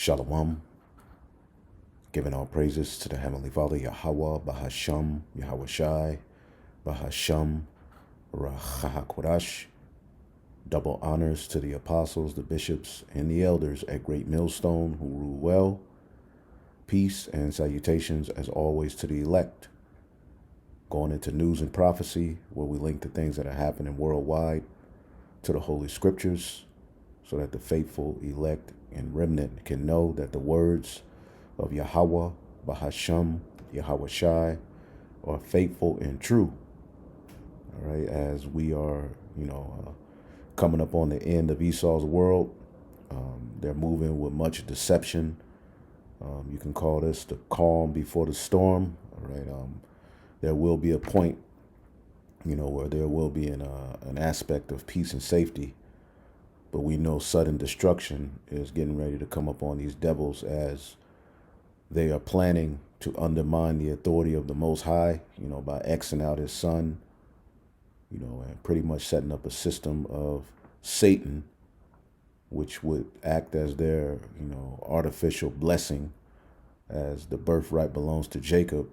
Shalom, giving all praises to the Heavenly Father, Yahweh, Bahasham, Yahweh Shai, Bahasham, Rahahakwadash. Double honors to the apostles, the bishops, and the elders at Great Millstone who rule well. Peace and salutations, as always, to the elect. Going into news and prophecy, where we link the things that are happening worldwide to the Holy Scriptures, so that the faithful, elect, and remnant can know that the words of Yahweh, Bahasham, Yahweh Shai, are faithful and true. All right, as we are, coming up on the end of Esau's world, they're moving with much deception. You can call this the calm before the storm. All right, there will be a point, where there will be an aspect of peace and safety. But we know sudden destruction is getting ready to come upon these devils as they are planning to undermine the authority of the Most High, by Xing out his son, and pretty much setting up a system of Satan, which would act as their, artificial blessing, as the birthright belongs to Jacob.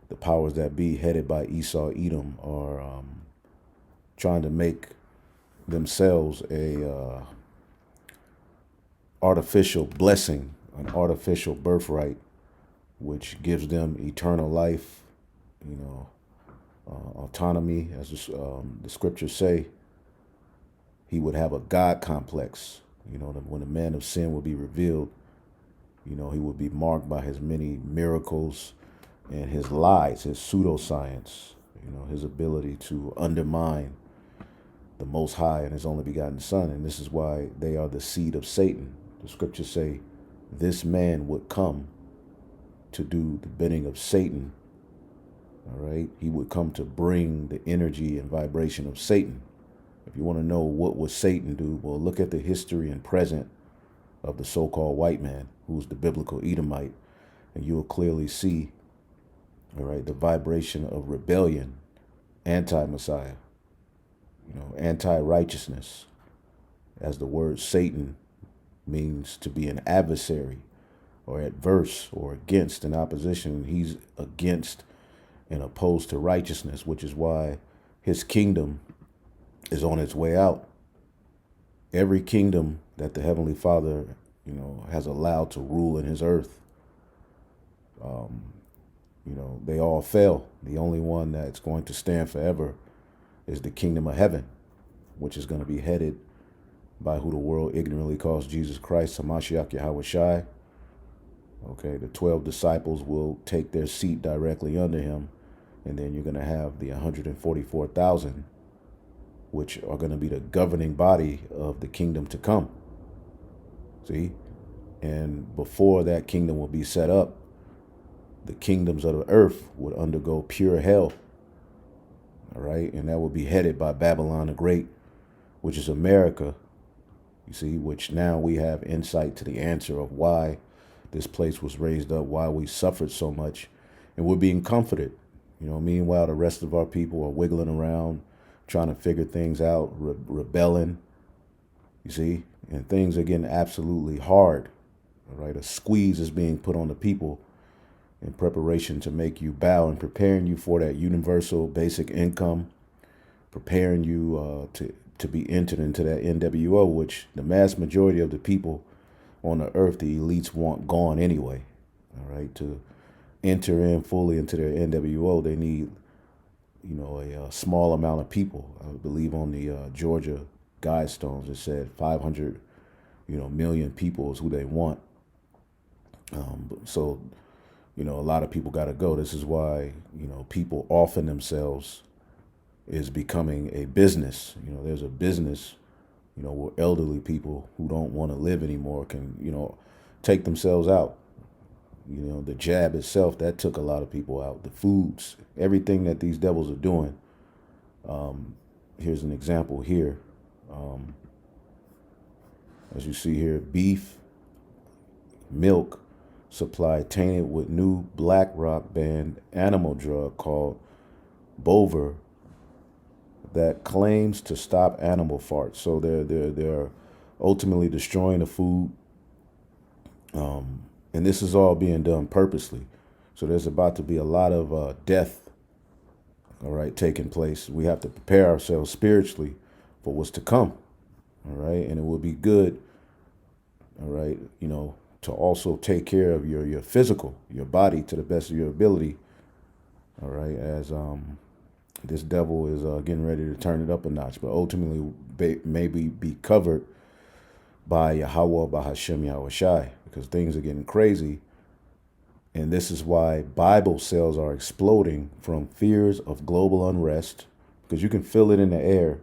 The powers that be, headed by Esau, Edom, are trying to make themselves a artificial blessing, an artificial birthright, which gives them eternal life, autonomy, as the scriptures say. He would have a God complex. When the man of sin would be revealed, he would be marked by his many miracles and his lies, his pseudoscience, his ability to undermine the Most High and his only begotten Son. And this is why they are the seed of Satan. The scriptures say this man would come to do the bidding of Satan. All right. He would come to bring the energy and vibration of Satan. If you want to know what would Satan do, well, look at the history and present of the so-called white man, who's the biblical Edomite, and you'll clearly see, all right, the vibration of rebellion, anti-Messiah, anti-righteousness, as the word Satan means to be an adversary or adverse or against, in opposition. He's against and opposed to righteousness, which is why his kingdom is on its way out. Every kingdom that the Heavenly Father, has allowed to rule in his earth, they all fell. The only one that's going to stand forever is the kingdom of heaven, which is going to be headed by who the world ignorantly calls Jesus Christ, Hamashiach Yahweh Shai. Okay, the 12 disciples will take their seat directly under him, and then you're going to have the 144,000, which are going to be the governing body of the kingdom to come. See? And before that kingdom will be set up, the kingdoms of the earth would undergo pure hell. All right? And that will be headed by Babylon the Great, which is America, you see, which now we have insight to the answer of why this place was raised up, why we suffered so much, and we're being comforted. Meanwhile, the rest of our people are wiggling around, trying to figure things out, rebelling, you see, and things are getting absolutely hard. All right, a squeeze is being put on the people in preparation to make you bow and preparing you for that universal basic income, preparing you to be entered into that NWO, which the mass majority of the people on the earth, the elites, want gone anyway. All right, to enter in fully into their NWO, they need, a small amount of people. I believe on the Georgia Guidestones, it said 500, million people is who they want. So, a lot of people got to go. This is why, people offing themselves is becoming a business. There's a business, where elderly people who don't want to live anymore can, take themselves out. The jab itself, that took a lot of people out. The foods, everything that these devils are doing. Here's an example here. As you see here, beef, milk supply tainted with new black rock banned animal drug called Bover that claims to stop animal farts. So they're ultimately destroying the food. And this is all being done purposely. So there's about to be a lot of death, all right, taking place. We have to prepare ourselves spiritually for what's to come, all right? And it will be good, all right, to also take care of your physical, your body to the best of your ability, all right, as this devil is getting ready to turn it up a notch, but ultimately maybe be covered by Yahweh, by Hashem Yahweh Shai, because things are getting crazy. And this is why Bible sales are exploding from fears of global unrest, because you can feel it in the air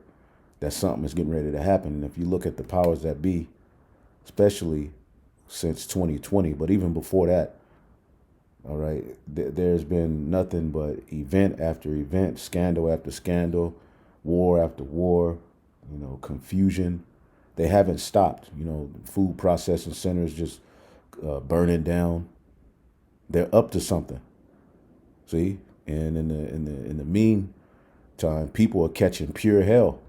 that something is getting ready to happen. And if you look at the powers that be, especially since 2020, but even before that, all right, there's been nothing but event after event, scandal after scandal, war after war, confusion. They haven't stopped. Food processing centers just burning down. They're up to something. See, and in the meantime, people are catching pure hell.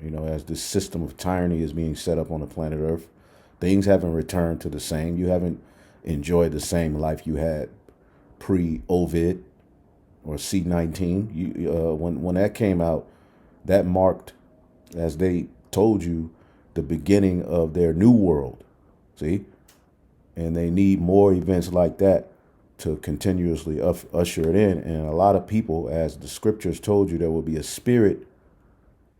As this system of tyranny is being set up on the planet Earth, things haven't returned to the same. You haven't enjoyed the same life you had pre-Ovid or C-19. When that came out, that marked, as they told you, the beginning of their new world. See? And they need more events like that to continuously usher it in. And a lot of people, as the scriptures told you, there will be a spirit.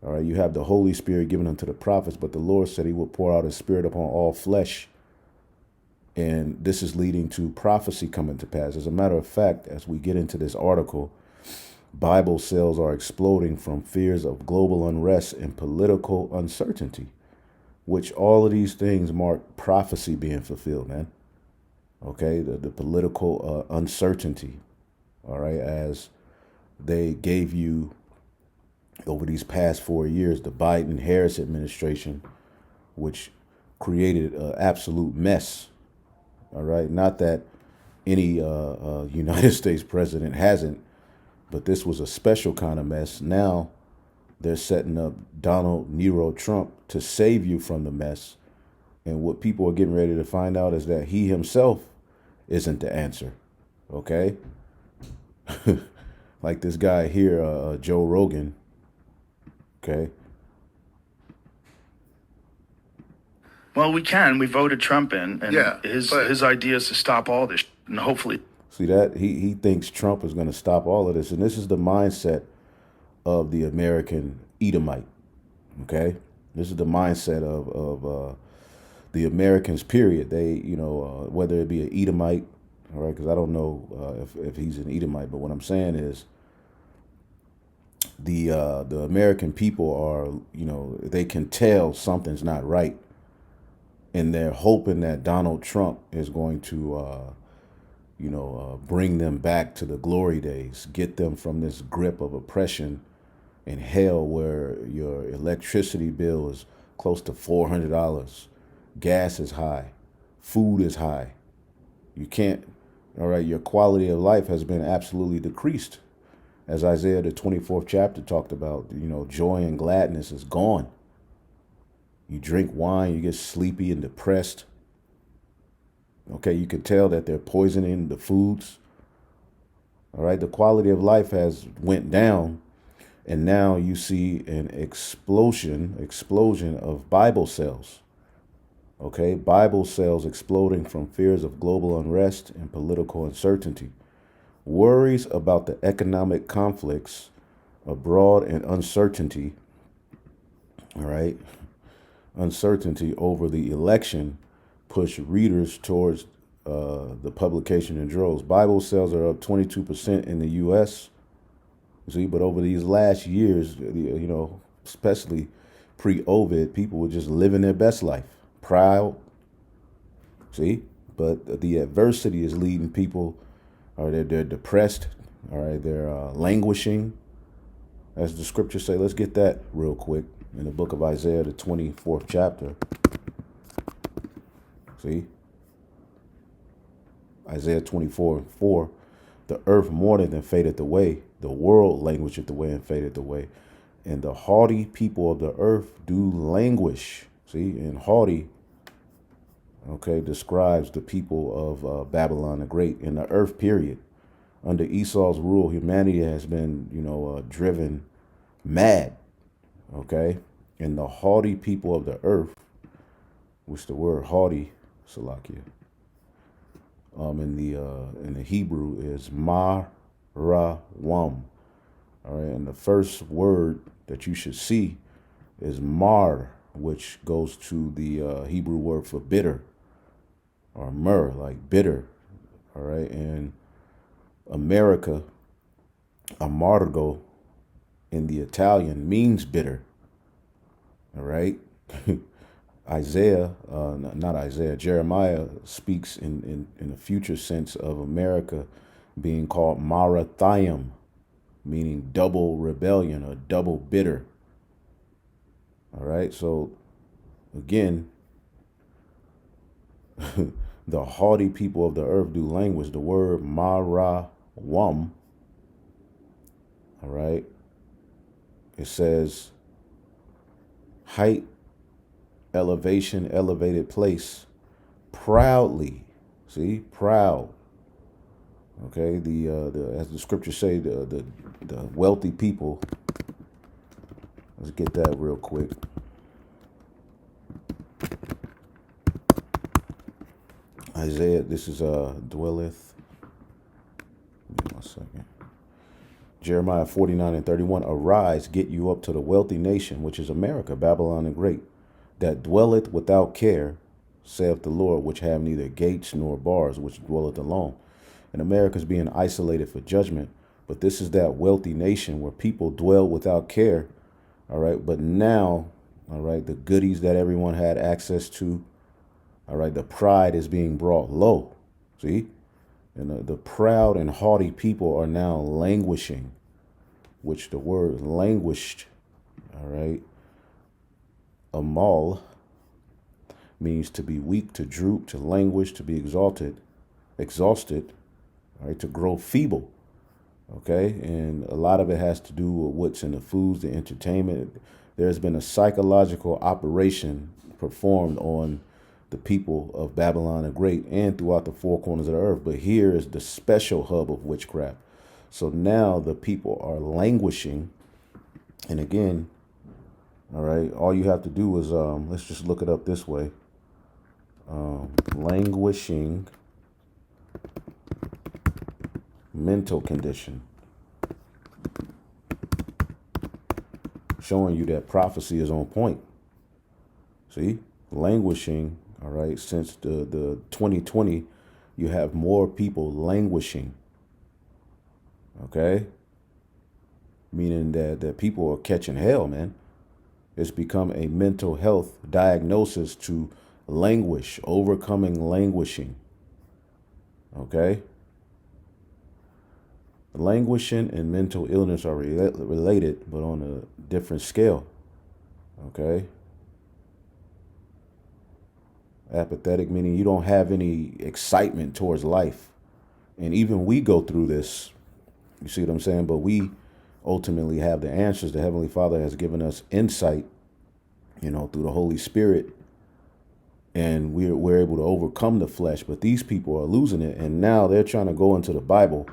All right, you have the Holy Spirit given unto the prophets, but the Lord said he will pour out his spirit upon all flesh. And this is leading to prophecy coming to pass. As a matter of fact, as we get into this article, Bible sales are exploding from fears of global unrest and political uncertainty, which all of these things mark prophecy being fulfilled, man. Okay, the political uncertainty, all right, as they gave you over these past 4 years, the Biden-Harris administration, which created an absolute mess, all right? Not that any United States president hasn't, but this was a special kind of mess. Now they're setting up Donald Nero Trump to save you from the mess. And what people are getting ready to find out is that he himself isn't the answer, okay? Like this guy here, Joe Rogan, okay? Well, we voted Trump in, and yeah, his idea is to stop all this, and hopefully. See that? He thinks Trump is going to stop all of this, and this is the mindset of the American Edomite, okay? This is the mindset of the Americans, period. They, whether it be an Edomite, all right, because I don't know if he's an Edomite, but what I'm saying is the American people are, they can tell something's not right, and they're hoping that Donald Trump is going to, bring them back to the glory days, get them from this grip of oppression and hell where your electricity bill is close to $400. Gas is high. Food is high. You can't, all right, your quality of life has been absolutely decreased. As Isaiah, the 24th chapter talked about, joy and gladness is gone. You drink wine, you get sleepy and depressed. Okay, you can tell that they're poisoning the foods. All right, the quality of life has went down. And now you see an explosion of Bible sales. Okay, Bible sales exploding from fears of global unrest and political uncertainty. Worries about the economic conflicts abroad and uncertainty, all right, uncertainty over the election push readers towards the publication in droves. Bible sales are up 22% in the U.S., see, but over these last years, especially pre-Ovid, people were just living their best life, proud, see? But the adversity is leading people, or they're depressed, all right, they're languishing, as the scriptures say. Let's get that real quick in the book of Isaiah, the 24th chapter. See? Isaiah 24:4. The earth mourneth and fadeth away. The world languisheth away and fadeth away. And the haughty people of the earth do languish. See, and haughty, okay, describes the people of Babylon the Great in the earth period. Under Esau's rule, humanity has been, driven mad, okay? And the haughty people of the earth, which the word haughty, Salakia, in the Hebrew is marawam. All right, and the first word that you should see is mar, which goes to the Hebrew word for bitter, or myrrh, like bitter. All right, and America, amargo, in the Italian means bitter. All right. Jeremiah speaks in a future sense of America being called Marathiam, meaning double rebellion or double bitter. All right. So again, the haughty people of the earth do language. The word marawam, all right, it says height, elevation, elevated place, proudly. See, proud. Okay, the as the scriptures say, the wealthy people. Let's get that real quick. Isaiah, this is dwelleth. Give me 1 second. Jeremiah 49:31. Arise, get you up to the wealthy nation, which is America, Babylon the Great, that dwelleth without care, saith the Lord, which have neither gates nor bars, which dwelleth alone. And America's being isolated for judgment, but this is that wealthy nation where people dwell without care. All right, but now, all right, the goodies that everyone had access to, all right, the pride is being brought low. See? And the proud and haughty people are now languishing, which the word languished, all right, amal, means to be weak, to droop, to languish, to be exhausted, all right, to grow feeble, okay? And a lot of it has to do with what's in the foods, the entertainment. There's been a psychological operation performed on the people of Babylon the Great and throughout the four corners of the earth. But here is the special hub of witchcraft. So now the people are languishing. And again, all right, all you have to do is, let's just look it up this way. Languishing mental condition. Showing you that prophecy is on point. See? Languishing. All right, since the 2020, you have more people languishing. Okay? Meaning that people are catching hell, man. It's become a mental health diagnosis to languish, overcoming languishing. Okay? Languishing and mental illness are related, but on a different scale. Okay? Apathetic, meaning you don't have any excitement towards life. And even we go through this, you see what I'm saying? But we ultimately have the answers. The Heavenly Father has given us insight, through the Holy Spirit. And we're able to overcome the flesh. But these people are losing it. And now they're trying to go into the Bible,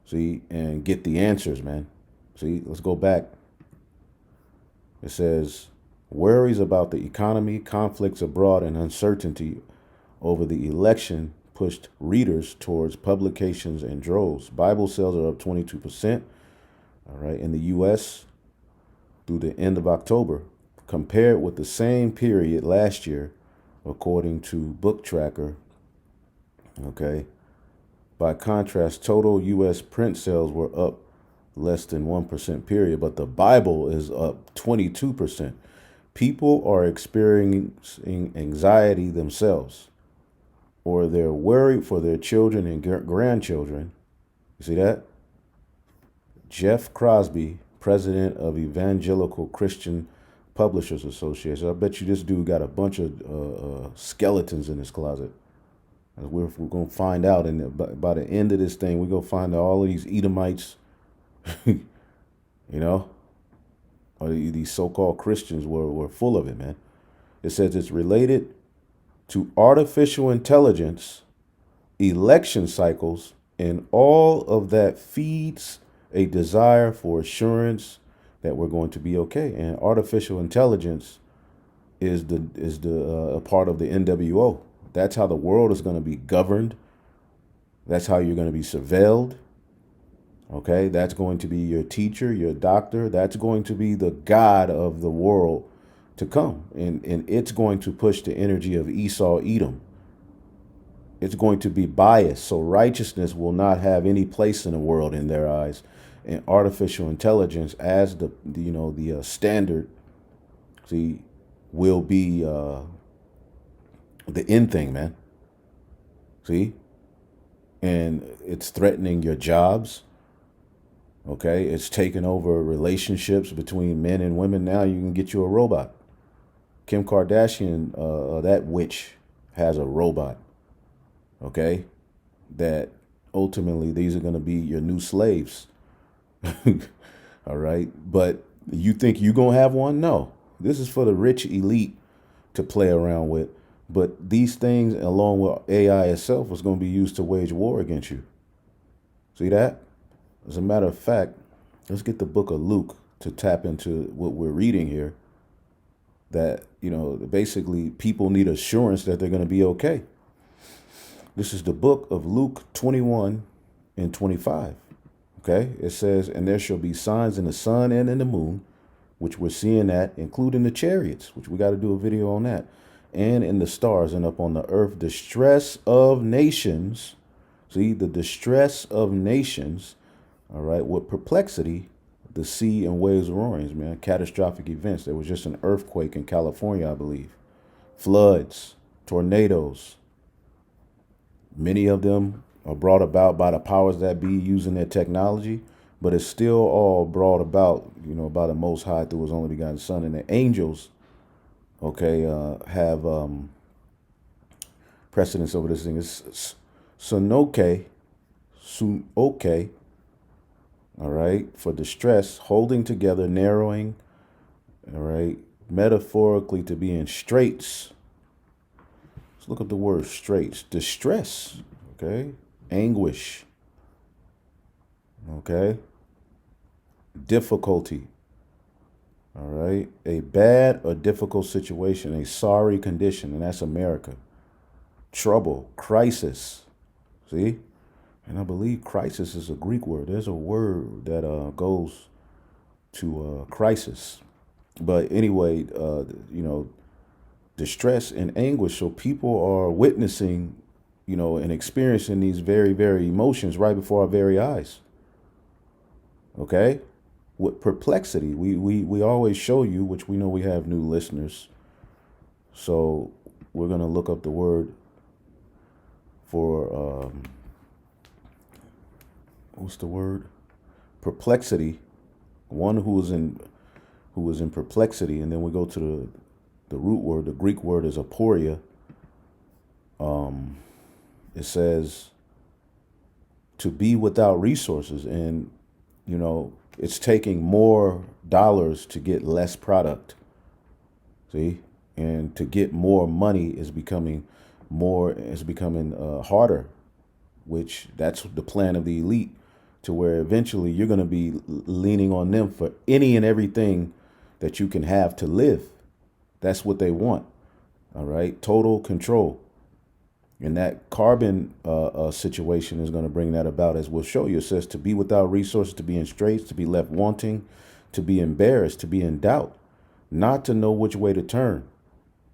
see, and get the answers, man. See, let's go back. It says, worries about the economy, conflicts abroad, and uncertainty over the election pushed readers towards publications in droves. Bible sales are up 22%, all right, in the U.S. through the end of October, compared with the same period last year, according to Book Tracker. Okay. By contrast, total U.S. print sales were up less than 1% period, but the Bible is up 22%. People are experiencing anxiety themselves, or they're worried for their children and grandchildren. You see that? Jeff Crosby, president of Evangelical Christian Publishers Association. I bet you this dude got a bunch of skeletons in his closet. We're going to find out, and by the end of this thing, we're going to find out all of these Edomites, or these so-called Christians were full of it, man. It says it's related to artificial intelligence, election cycles, and all of that feeds a desire for assurance that we're going to be okay. And artificial intelligence is the a part of the NWO. That's how the world is going to be governed. That's how you're going to be surveilled. Okay, that's going to be your teacher, your doctor. That's going to be the God of the world to come. And it's going to push the energy of Esau, Edom. It's going to be biased. So righteousness will not have any place in the world in their eyes. And artificial intelligence as the standard, see, will be the end thing, man. See? And it's threatening your jobs. Okay, it's taking over relationships between men and women. Now you can get you a robot. Kim Kardashian, that witch, has a robot. Okay, that ultimately these are going to be your new slaves. All right, but you think you're going to have one? No, this is for the rich elite to play around with. But these things, along with AI itself, is going to be used to wage war against you. See that? As a matter of fact, let's get the book of Luke to tap into what we're reading here. That, basically people need assurance that they're going to be okay. This is the book of Luke 21 and 25. Okay, it says, and there shall be signs in the sun and in the moon, which we're seeing that, including the chariots, which we got to do a video on that, and in the stars, and up on the earth, distress of nations. See, the distress of nations. All right, with perplexity, the sea and waves roarings, man. Catastrophic events. There was just an earthquake in California, I believe. Floods, tornadoes. Many of them are brought about by the powers that be using their technology, but it's still all brought about, by the Most High through His only begotten Son. And the angels, okay, have precedence over this thing. It's sunoke, all right, for distress, holding together, narrowing, all right, metaphorically to be in straits. Let's look up the word straits. Distress, okay, anguish, okay, difficulty, all right, a bad or difficult situation, a sorry condition, and that's America. Trouble, crisis, see? And I believe crisis is a Greek word. There's a word that goes to crisis. But anyway, distress and anguish. So people are witnessing, and experiencing these very, very emotions right before our very eyes. Okay? With perplexity. We always show you, which we know we have new listeners. So we're going to look up the word for... what's the word? Perplexity. One who was in perplexity, and then we go to the root word. The Greek word is aporia. It says to be without resources, and it's taking more dollars to get less product. See, and to get more money is becoming harder, which that's the plan of the elite. To where eventually you're going to be leaning on them for any and everything that you can have to live. That's what they want. All right. Total control. And that carbon situation is going to bring that about, as we'll show you. It says to be without resources, to be in straits, to be left wanting, to be embarrassed, to be in doubt, not to know which way to turn,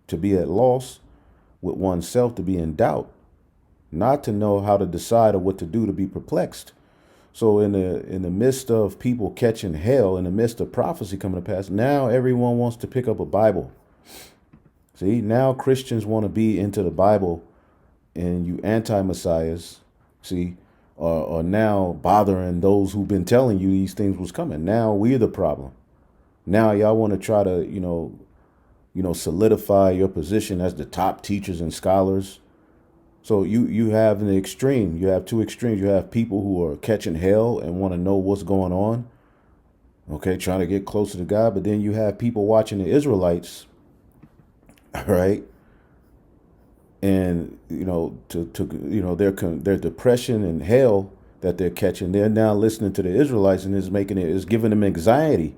to be at loss with oneself, to be in doubt, not to know how to decide or what to do, to be perplexed. So in the midst of people catching hell, in the midst of prophecy coming to pass, now everyone wants to pick up a Bible. See, now Christians want to be into the Bible, and you anti-messiahs, see, are now bothering those who've been telling you these things was coming. Now we're the problem. Now y'all want to try to, solidify your position as the top teachers and scholars. So you have an extreme. You have two extremes. You have people who are catching hell and want to know what's going on. Okay, trying to get closer to God. But then you have people watching the Israelites, all right, And their depression and hell that they're catching, they're now listening to the Israelites, and is giving them anxiety.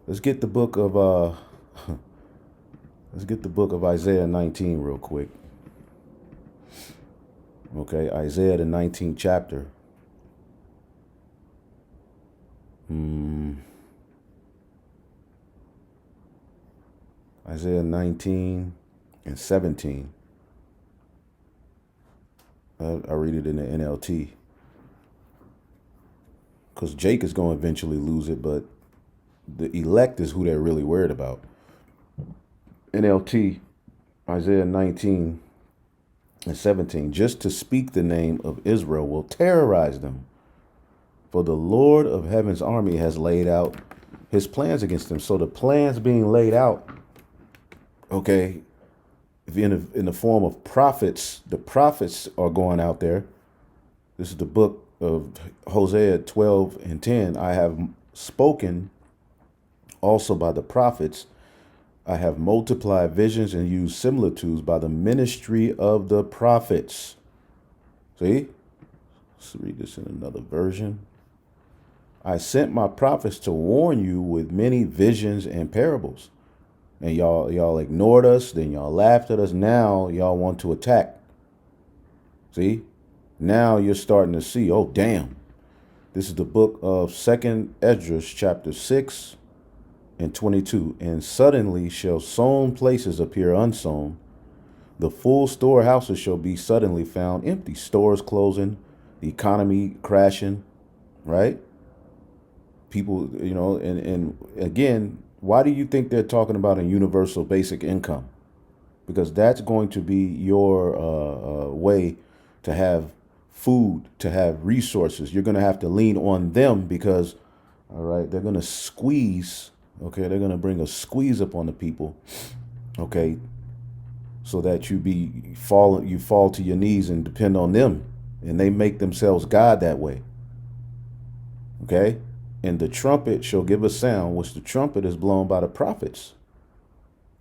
Let's get the book of Isaiah 19 real quick. Okay, Isaiah the 19th chapter. Isaiah 19 and 17. I read it in the NLT. Because Jake is going to eventually lose it, but the elect is who they're really worried about. NLT, Isaiah 19 and 17. Just to speak the name of Israel will terrorize them. For the Lord of heaven's army has laid out his plans against them. So the plans being laid out, okay, in the form of prophets, the prophets are going out there. This is the book of Hosea 12 and 10. I have spoken also by the prophets. I have multiplied visions and used similitudes by the ministry of the prophets. See? Let's read this in another version. I sent my prophets to warn you with many visions and parables. And y'all ignored us, then y'all laughed at us. Now y'all want to attack. See? Now you're starting to see, oh, damn. This is the book of 2nd Esdras, chapter 6 and 22. And suddenly shall sown places appear unsown. The full storehouses shall be suddenly found empty. Stores closing, the economy crashing, right? People, and again, why do you think they're talking about a universal basic income? Because that's going to be your way to have food, to have resources. You're going to have to lean on them because, all right, they're going to squeeze. Okay, they're going to bring a squeeze up on the people. Okay, so that you fall to your knees and depend on them, and they make themselves God that way. Okay. And the trumpet shall give a sound, which the trumpet is blown by the prophets.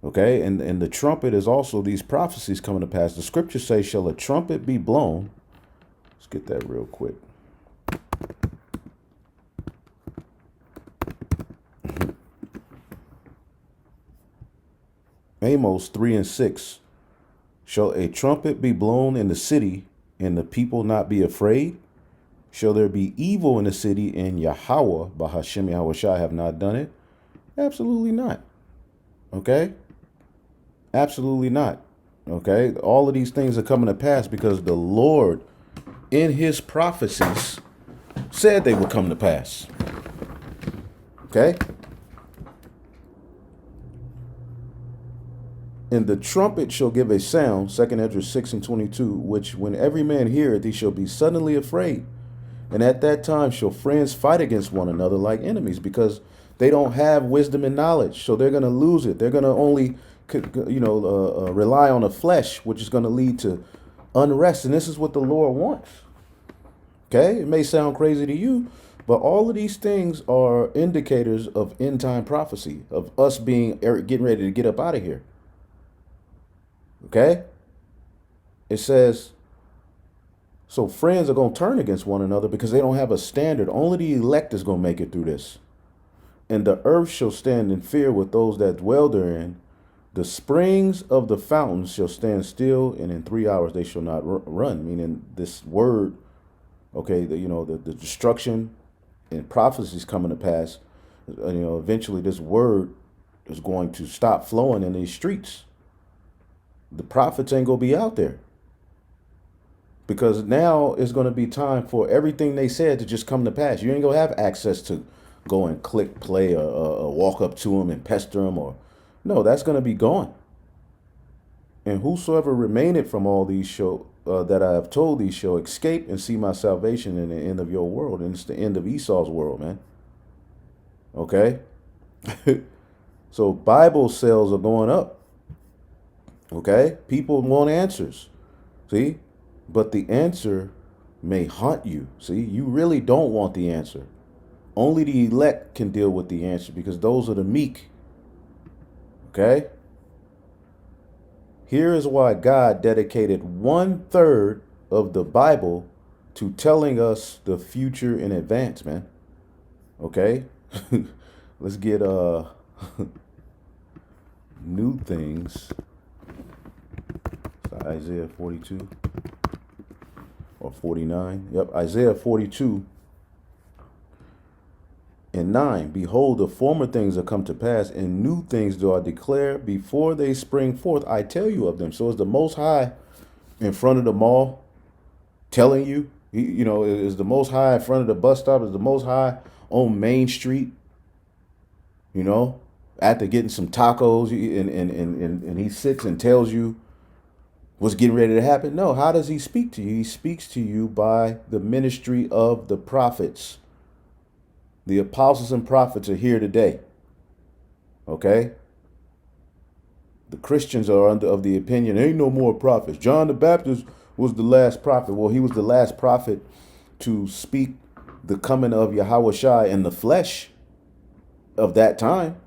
Okay, and the trumpet is also these prophecies coming to pass. The scriptures say, shall a trumpet be blown? Let's get that real quick. Amos 3 and 6. Shall a trumpet be blown in the city, and the people not be afraid? Shall there be evil in the city, and Yahweh, Bahashem Yahushua, have not done it? Absolutely not. Okay? Absolutely not. Okay? All of these things are coming to pass because the Lord, in his prophecies, said they would come to pass. Okay? And the trumpet shall give a sound, 2nd Esdras 6 and 22, which when every man heareth, he shall be suddenly afraid. And at that time shall friends fight against one another like enemies, because they don't have wisdom and knowledge. So they're going to lose it. They're going to only, rely on the flesh, which is going to lead to unrest. And this is what the Lord wants. Okay, it may sound crazy to you, but all of these things are indicators of end time prophecy, of us getting ready to get up out of here. Okay, it says, so friends are going to turn against one another because they don't have a standard. Only the elect is going to make it through this. And the earth shall stand in fear with those that dwell therein. The springs of the fountains shall stand still, and in 3 hours they shall not run. Meaning this word, okay, the destruction and prophecies coming to pass. Eventually this word is going to stop flowing in these streets. The prophets ain't going to be out there. Because now it's going to be time for everything they said to just come to pass. You ain't going to have access to go and click play or walk up to them and pester them. No, that's going to be gone. And whosoever remaineth from all these that I have told thee shall escape and see my salvation in the end of your world. And it's the end of Esau's world, man. Okay? So Bible sales are going up. Okay? People want answers. See? But the answer may haunt you. See, you really don't want the answer. Only the elect can deal with the answer because those are the meek. Okay? Here is why God dedicated 1/3 of the Bible to telling us the future in advance, man. Okay? Let's get new things. So Isaiah 42 or 49. Yep, Isaiah 42 and 9. Behold, the former things are come to pass, and new things do I declare. Before they spring forth, I tell you of them. So is the Most High in front of the mall telling you? Is the Most High in front of the bus stop? Is the Most High on Main Street? After getting some tacos, and he sits and tells you what's getting ready to happen? No, how does he speak to you? He speaks to you by the ministry of the prophets. The apostles and prophets are here today. Okay? The Christians are of the opinion, ain't no more prophets. John the Baptist was the last prophet. Well, he was the last prophet to speak the coming of Yahushua in the flesh of that time.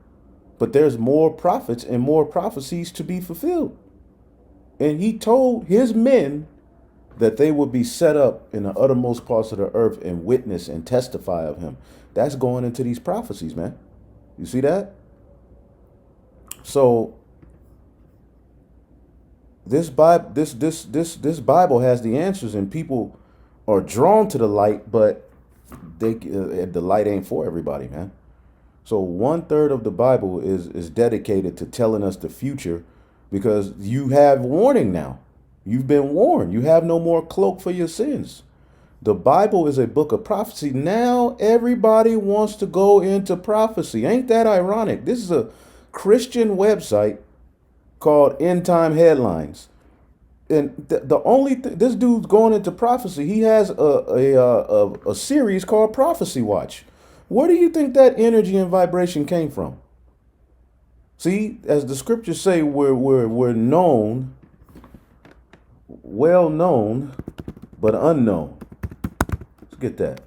But there's more prophets and more prophecies to be fulfilled. And he told his men that they would be set up in the uttermost parts of the earth and witness and testify of him. That's going into these prophecies, man. You see that? So this Bible, this Bible has the answers, and people are drawn to the light, but the light ain't for everybody, man. So 1/3 of the Bible is dedicated to telling us the future, because you have warning now. You've been warned. You have no more cloak for your sins. The Bible is a book of prophecy. Now everybody wants to go into prophecy. Ain't that ironic? This is a Christian website called End Time Headlines. And the only this dude's going into prophecy. He has a series called Prophecy Watch. Where do you think that energy and vibration came from? See, as the scriptures say, we're known, well known, but unknown. Let's get that.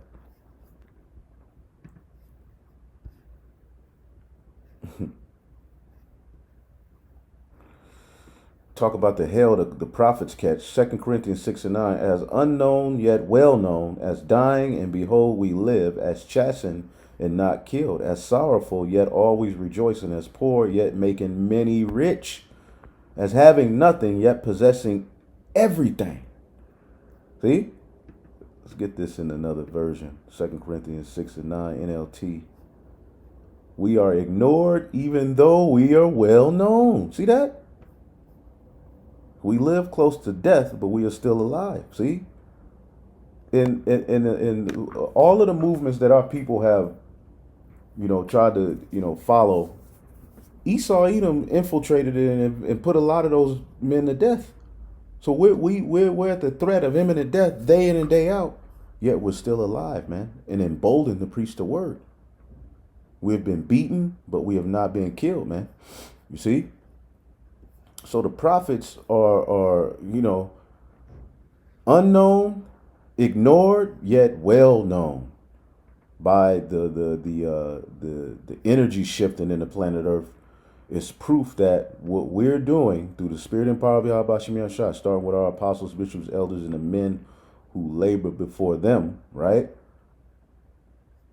Talk about the hell the prophets catch. 2 Corinthians 6 and 9. As unknown yet well known, as dying and behold we live, as chastened and not killed, as sorrowful yet always rejoicing, as poor yet making many rich, as having nothing yet possessing everything. See? Let's get this in another version. 2 Corinthians 6 and 9 NLT. We are ignored even though we are well known. See that? We live close to death, but we are still alive. See? In all of the movements that our people have, tried to, follow, Esau Edom infiltrated it and put a lot of those men to death. So we're at the threat of imminent death day in and day out, yet we're still alive, man, and emboldened to preach the word. We've been beaten, but we have not been killed, man. You see? So the prophets are unknown, ignored, yet well known by the energy shifting in the planet Earth. Is proof that what we're doing through the spirit and power of Yahweh Shemi Shah, starting with our apostles, bishops, elders, and the men who labor before them, right?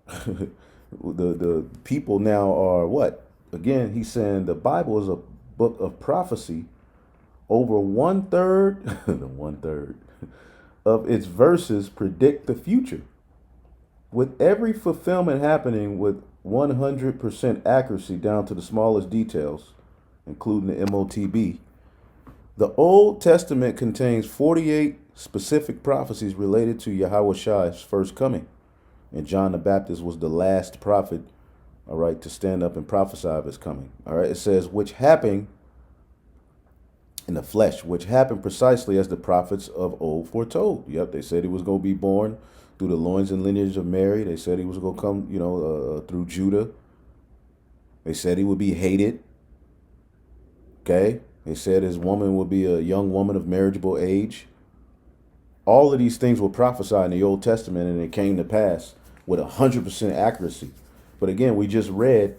the people now are what? Again, he's saying the Bible is a book of prophecy. Over 1/3, the 1/3 of its verses predict the future, with every fulfillment happening with 100% accuracy down to the smallest details, including the MOTB. The Old Testament contains 48 specific prophecies related to Yahushua's first coming, and John the Baptist was the last prophet, all right, to stand up and prophesy of his coming. All right, it says, which happened in the flesh, which happened precisely as the prophets of old foretold. Yep, they said he was going to be born through the loins and lineage of Mary. They said he was going to come, through Judah. They said he would be hated. Okay. They said his woman would be a young woman of marriageable age. All of these things were prophesied in the Old Testament, and it came to pass with 100% accuracy. But again, we just read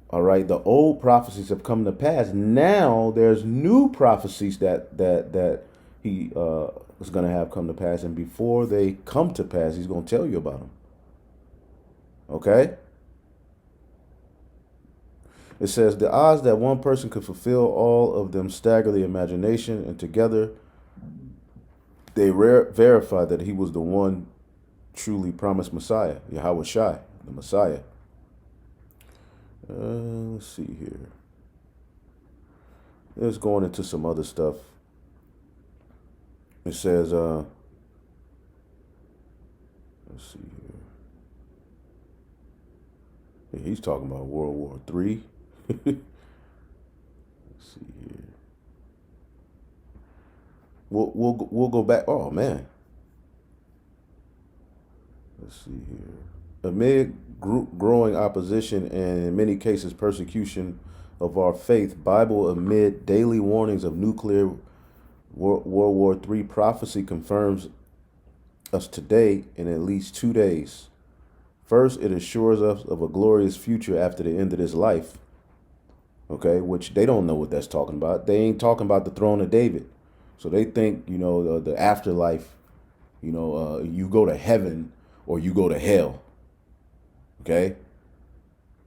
All right, the old prophecies have come to pass. Now there's new prophecies that he is going to have come to pass, and before they come to pass, he's going to tell you about them. Okay. It says the odds that one person could fulfill all of them stagger the imagination, and together they verified that he was the one truly promised Messiah, Yahweh Shai, the Messiah. Let's see here. It's going into some other stuff. It says, let's see here. Yeah, he's talking about World War III. Let's see here. We'll go back. Oh man. Let's see here. Amid growing opposition and in many cases persecution of our faith, Bible amid daily warnings of nuclear World War III prophecy confirms us today in at least 2 days. First, it assures us of a glorious future after the end of this life. Okay, which they don't know what that's talking about. They ain't talking about the throne of David. So they think, the afterlife, you go to heaven or you go to hell. Okay?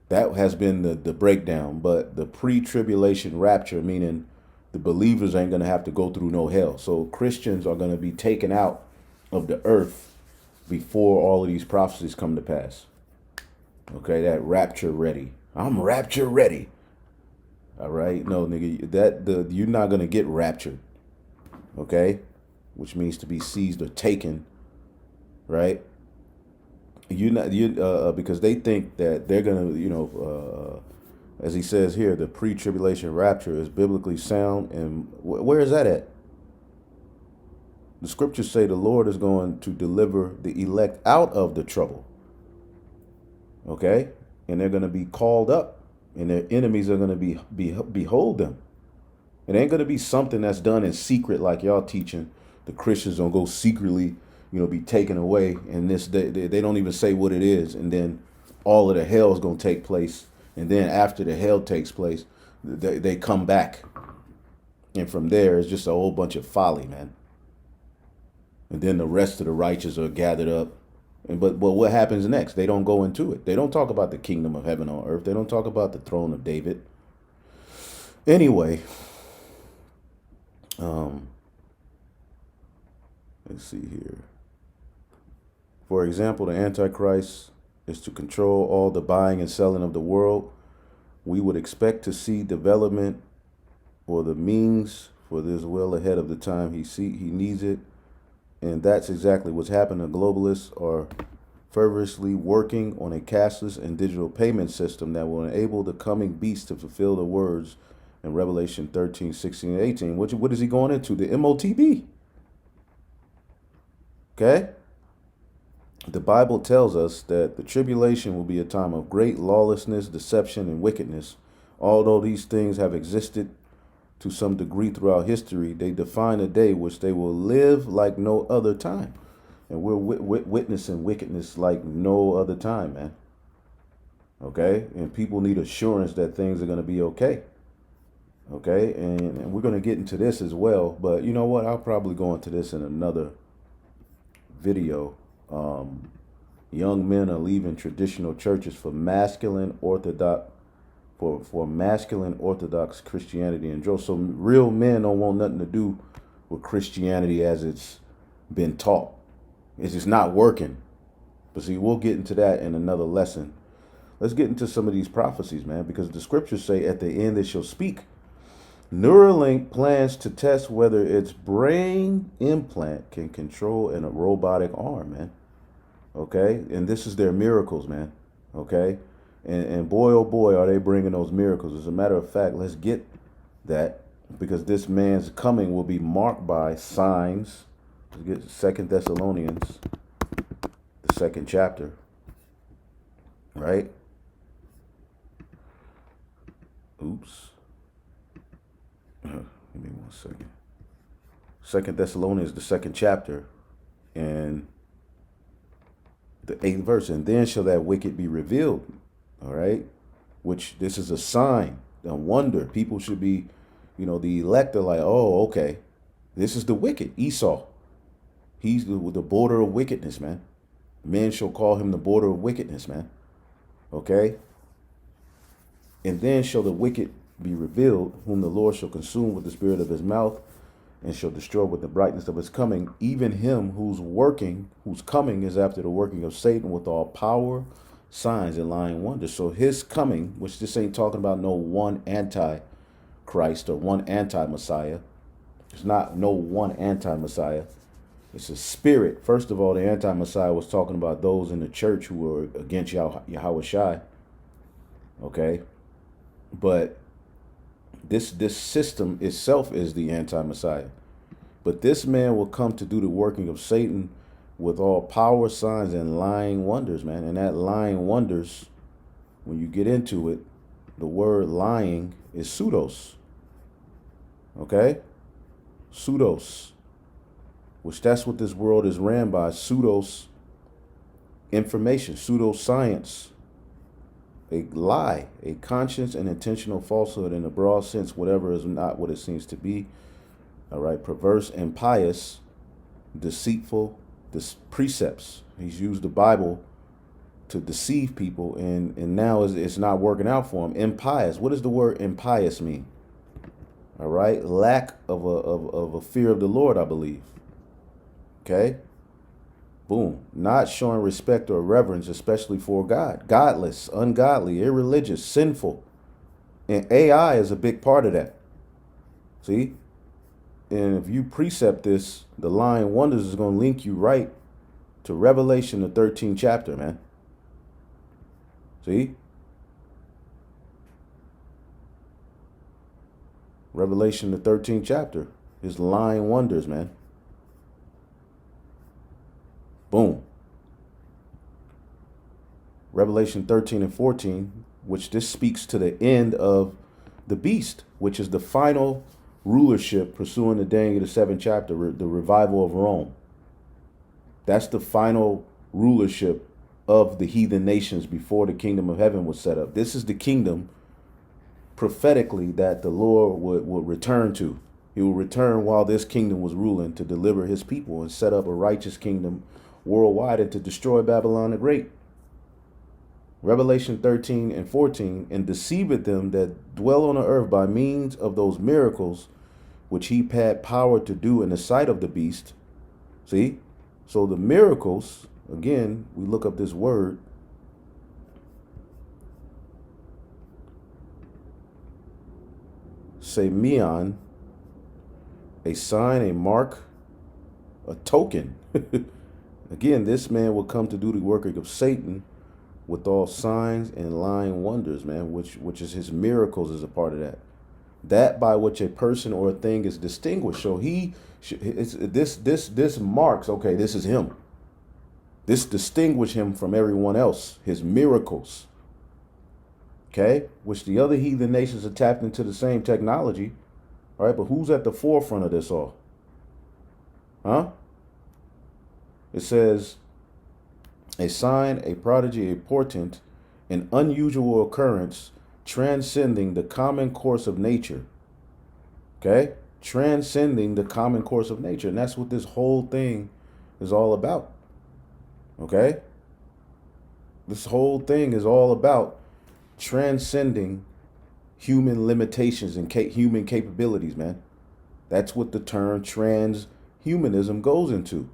That has been the breakdown. But the pre-tribulation rapture, meaning the believers ain't going to have to go through no hell. So Christians are going to be taken out of the earth before all of these prophecies come to pass. Okay, that rapture ready. I'm rapture ready. All right? No, nigga, you're not going to get raptured. Okay? Which means to be seized or taken. Right? Because they think that they're gonna, as he says here, the pre-tribulation rapture is biblically sound. And where is that at? The scriptures say the Lord is going to deliver the elect out of the trouble. Okay, and they're going to be called up, and their enemies are going to behold them. It ain't going to be something that's done in secret like y'all teaching. The Christians don't go secretly, be taken away, and they don't even say what it is, and then all of the hell is going to take place, and then after the hell takes place, they come back, and from there it's just a whole bunch of folly, man. And then the rest of the righteous are gathered up, but what happens next? They don't go into it. They don't talk about the kingdom of heaven on earth. They don't talk about the throne of David. Anyway, let's see here. For example, the antichrist is to control all the buying and selling of the world. We would expect to see development or the means for this well ahead of the time he needs it. And that's exactly what's happening. The globalists are fervently working on a cashless and digital payment system that will enable the coming beast to fulfill the words in Revelation 13, 16, and 18. What is he going into? The MOTB. Okay? The Bible tells us that the tribulation will be a time of great lawlessness, deception, and wickedness. Although these things have existed to some degree throughout history, they define a day which they will live like no other time. And we're witnessing wickedness like no other time, man. Okay? And people need assurance that things are going to be okay. Okay? And we're going to get into this as well. But you know what? I'll probably go into this in another video. Young men are leaving traditional churches for masculine orthodox Christianity and Joe. So real men don't want nothing to do with Christianity as it's been taught. It's just not working. But see, we'll get into that in another lesson. Let's get into some of these prophecies, man, because the scriptures say at the end they shall speak. Neuralink plans to test whether its brain implant can control a robotic arm, man. Okay? And this is their miracles, man. Okay? And boy, oh boy, are they bringing those miracles. As a matter of fact, let's get that, because this man's coming will be marked by signs. Let's get 2 Thessalonians, the 2nd chapter. Right? Oops. Give me 1 second. 2 Thessalonians, the 2nd chapter, and the 8th verse. And then shall that wicked be revealed. All right. which this is a sign, a wonder. People should be, the elect are like, oh, okay, this is the wicked, Esau. He's the border of wickedness, man. Men shall call him the border of wickedness, man. Okay? And then shall the wicked be revealed, whom the Lord shall consume with the spirit of his mouth, and shall destroy with the brightness of his coming, even him whose coming is after the working of Satan with all power, signs, and lying wonders. So his coming, which this ain't talking about no one anti-Christ or one anti-Messiah. It's not no one anti-Messiah. It's a spirit. First of all, the anti-Messiah was talking about those in the church who were against Yahweh Shai. Okay? But this system itself is the anti-Messiah. But this man will come to do the working of Satan with all power, signs, and lying wonders, man. And that lying wonders, when you get into it, the word lying is pseudos. Okay? Pseudos. Which that's what this world is ran by. Pseudos information, pseudoscience. A lie, a conscious and intentional falsehood in a broad sense, whatever is not what it seems to be. All right, perverse, impious, deceitful, precepts. He's used the Bible to deceive people, and now it's not working out for him. Impious. What does the word impious mean? All right, lack of a fear of the Lord, I believe. Okay. Boom. Not showing respect or reverence, especially for God. Godless, ungodly, irreligious, sinful. And AI is a big part of that. See? And if you precept this, the lying wonders is going to link you right to Revelation, the 13th chapter, man. See? Revelation, the 13th chapter. His lying wonders, man. Boom. Revelation 13 and 14, which this speaks to the end of the beast, which is the final rulership pursuing the Daniel, the 7th chapter, the revival of Rome. That's the final rulership of the heathen nations before the kingdom of heaven was set up. This is the kingdom prophetically that the Lord would return to. He will return while this kingdom was ruling to deliver his people and set up a righteous kingdom worldwide and to destroy Babylon the Great. Revelation 13 and 14, and deceiveth them that dwell on the earth by means of those miracles which he had power to do in the sight of the beast. See? So the miracles, again, we look up this word. Semeion, a sign, a mark, a token. Again, this man will come to do the working of Satan with all signs and lying wonders, man, which is his miracles is a part of that. That by which a person or a thing is distinguished. So this marks, okay, this is him. This distinguishes him from everyone else, his miracles. Okay, which the other heathen nations are tapped into the same technology. All right, but who's at the forefront of this all? Huh? It says, a sign, a prodigy, a portent, an unusual occurrence, transcending the common course of nature. Okay? Transcending the common course of nature. And that's what this whole thing is all about. Okay? This whole thing is all about transcending human limitations and human capabilities, man. That's what the term transhumanism goes into.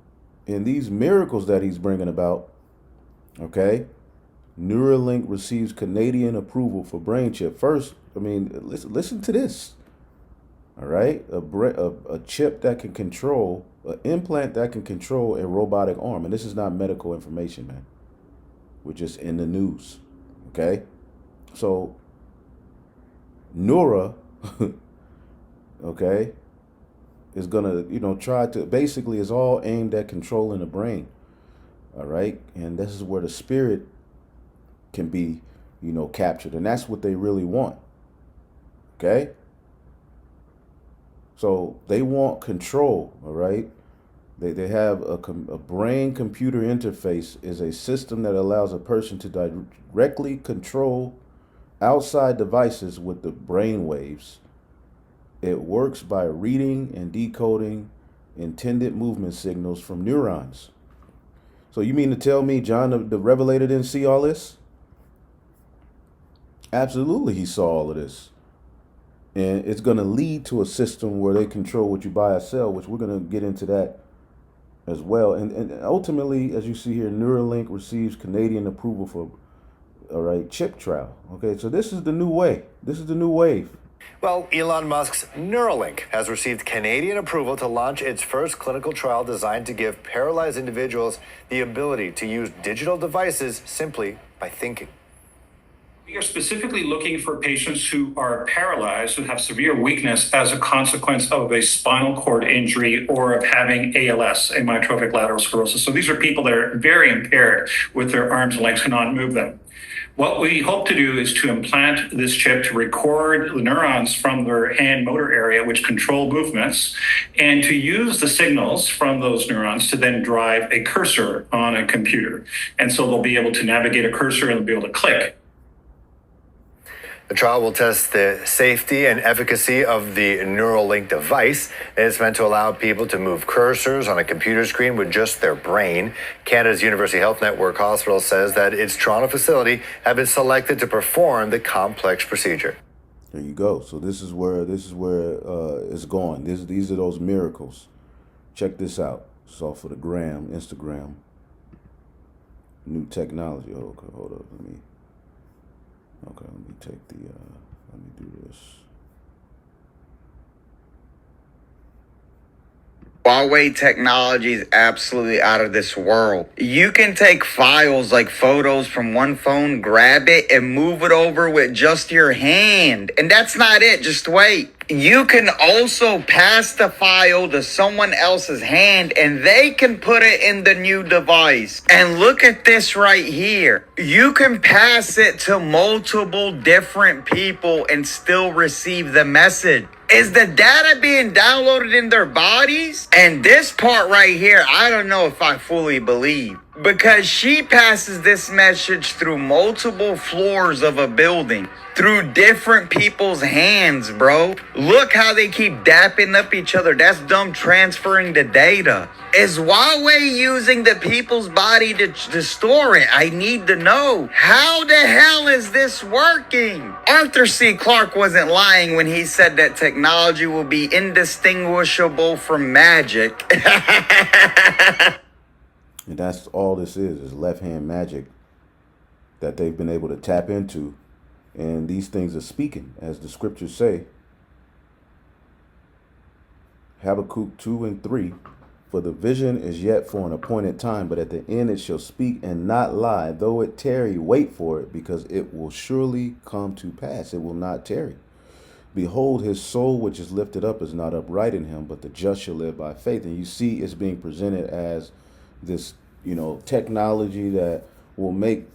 And these miracles that he's bringing about, okay, Neuralink receives Canadian approval for brain chip. First, I mean, listen to this. All right, a chip that can control, an implant that can control a robotic arm. And this is not medical information, man. We're just in the news, okay? So, Neura, okay, is gonna, try to, basically is all aimed at controlling the brain. All right. And this is where the spirit can be, captured. And that's what they really want. Okay. So they want control. All right. They have a brain computer interface is a system that allows a person to directly control outside devices with the brain waves. It works by reading and decoding intended movement signals from neurons. So you mean to tell me John the Revelator didn't see all this? Absolutely, he saw all of this. And it's going to lead to a system where they control what you buy or sell, which we're going to get into that as well. And ultimately, as you see here, Neuralink receives Canadian approval for, all right, chip trial. Okay, so this is the new way. This is the new wave. Well, Elon Musk's Neuralink has received Canadian approval to launch its first clinical trial designed to give paralyzed individuals the ability to use digital devices simply by thinking. We are specifically looking for patients who are paralyzed, who have severe weakness as a consequence of a spinal cord injury or of having ALS, amyotrophic lateral sclerosis. So these are people that are very impaired with their arms and legs, cannot move them. What we hope to do is to implant this chip to record the neurons from their hand motor area, which control movements, and to use the signals from those neurons to then drive a cursor on a computer. And so they'll be able to navigate a cursor and they'll be able to click. The trial will test the safety and efficacy of the Neuralink device. It's meant to allow people to move cursors on a computer screen with just their brain. Canada's University Health Network Hospital says that its Toronto facility have been selected to perform the complex procedure. There you go. So this is where it's going. These are those miracles. Check this out. It's all for the gram, Instagram. New technology. Okay, hold up. Let me take the, let me do this. Huawei technology is absolutely out of this world. You can take files like photos from one phone, grab it, and move it over with just your hand. And that's not it, just wait. You can also pass the file to someone else's hand and they can put it in the new device. And look at this right here. You can pass it to multiple different people and still receive the message. Is the data being downloaded in their bodies? And this part right here, I don't know if I fully believe. Because she passes this message through multiple floors of a building, through different people's hands, bro. Look how they keep dapping up each other. That's them transferring the data. Is Huawei using the people's body to store it? I need to know. How the hell is this working? Arthur C. Clarke wasn't lying when he said that technology will be indistinguishable from magic. And that's all this is left-hand magic that they've been able to tap into. And these things are speaking, as the scriptures say. Habakkuk 2 and 3. For the vision is yet for an appointed time, but at the end it shall speak and not lie. Though it tarry, wait for it, because it will surely come to pass. It will not tarry. Behold, his soul which is lifted up is not upright in him, but the just shall live by faith. And you see it's being presented as this, technology that will make,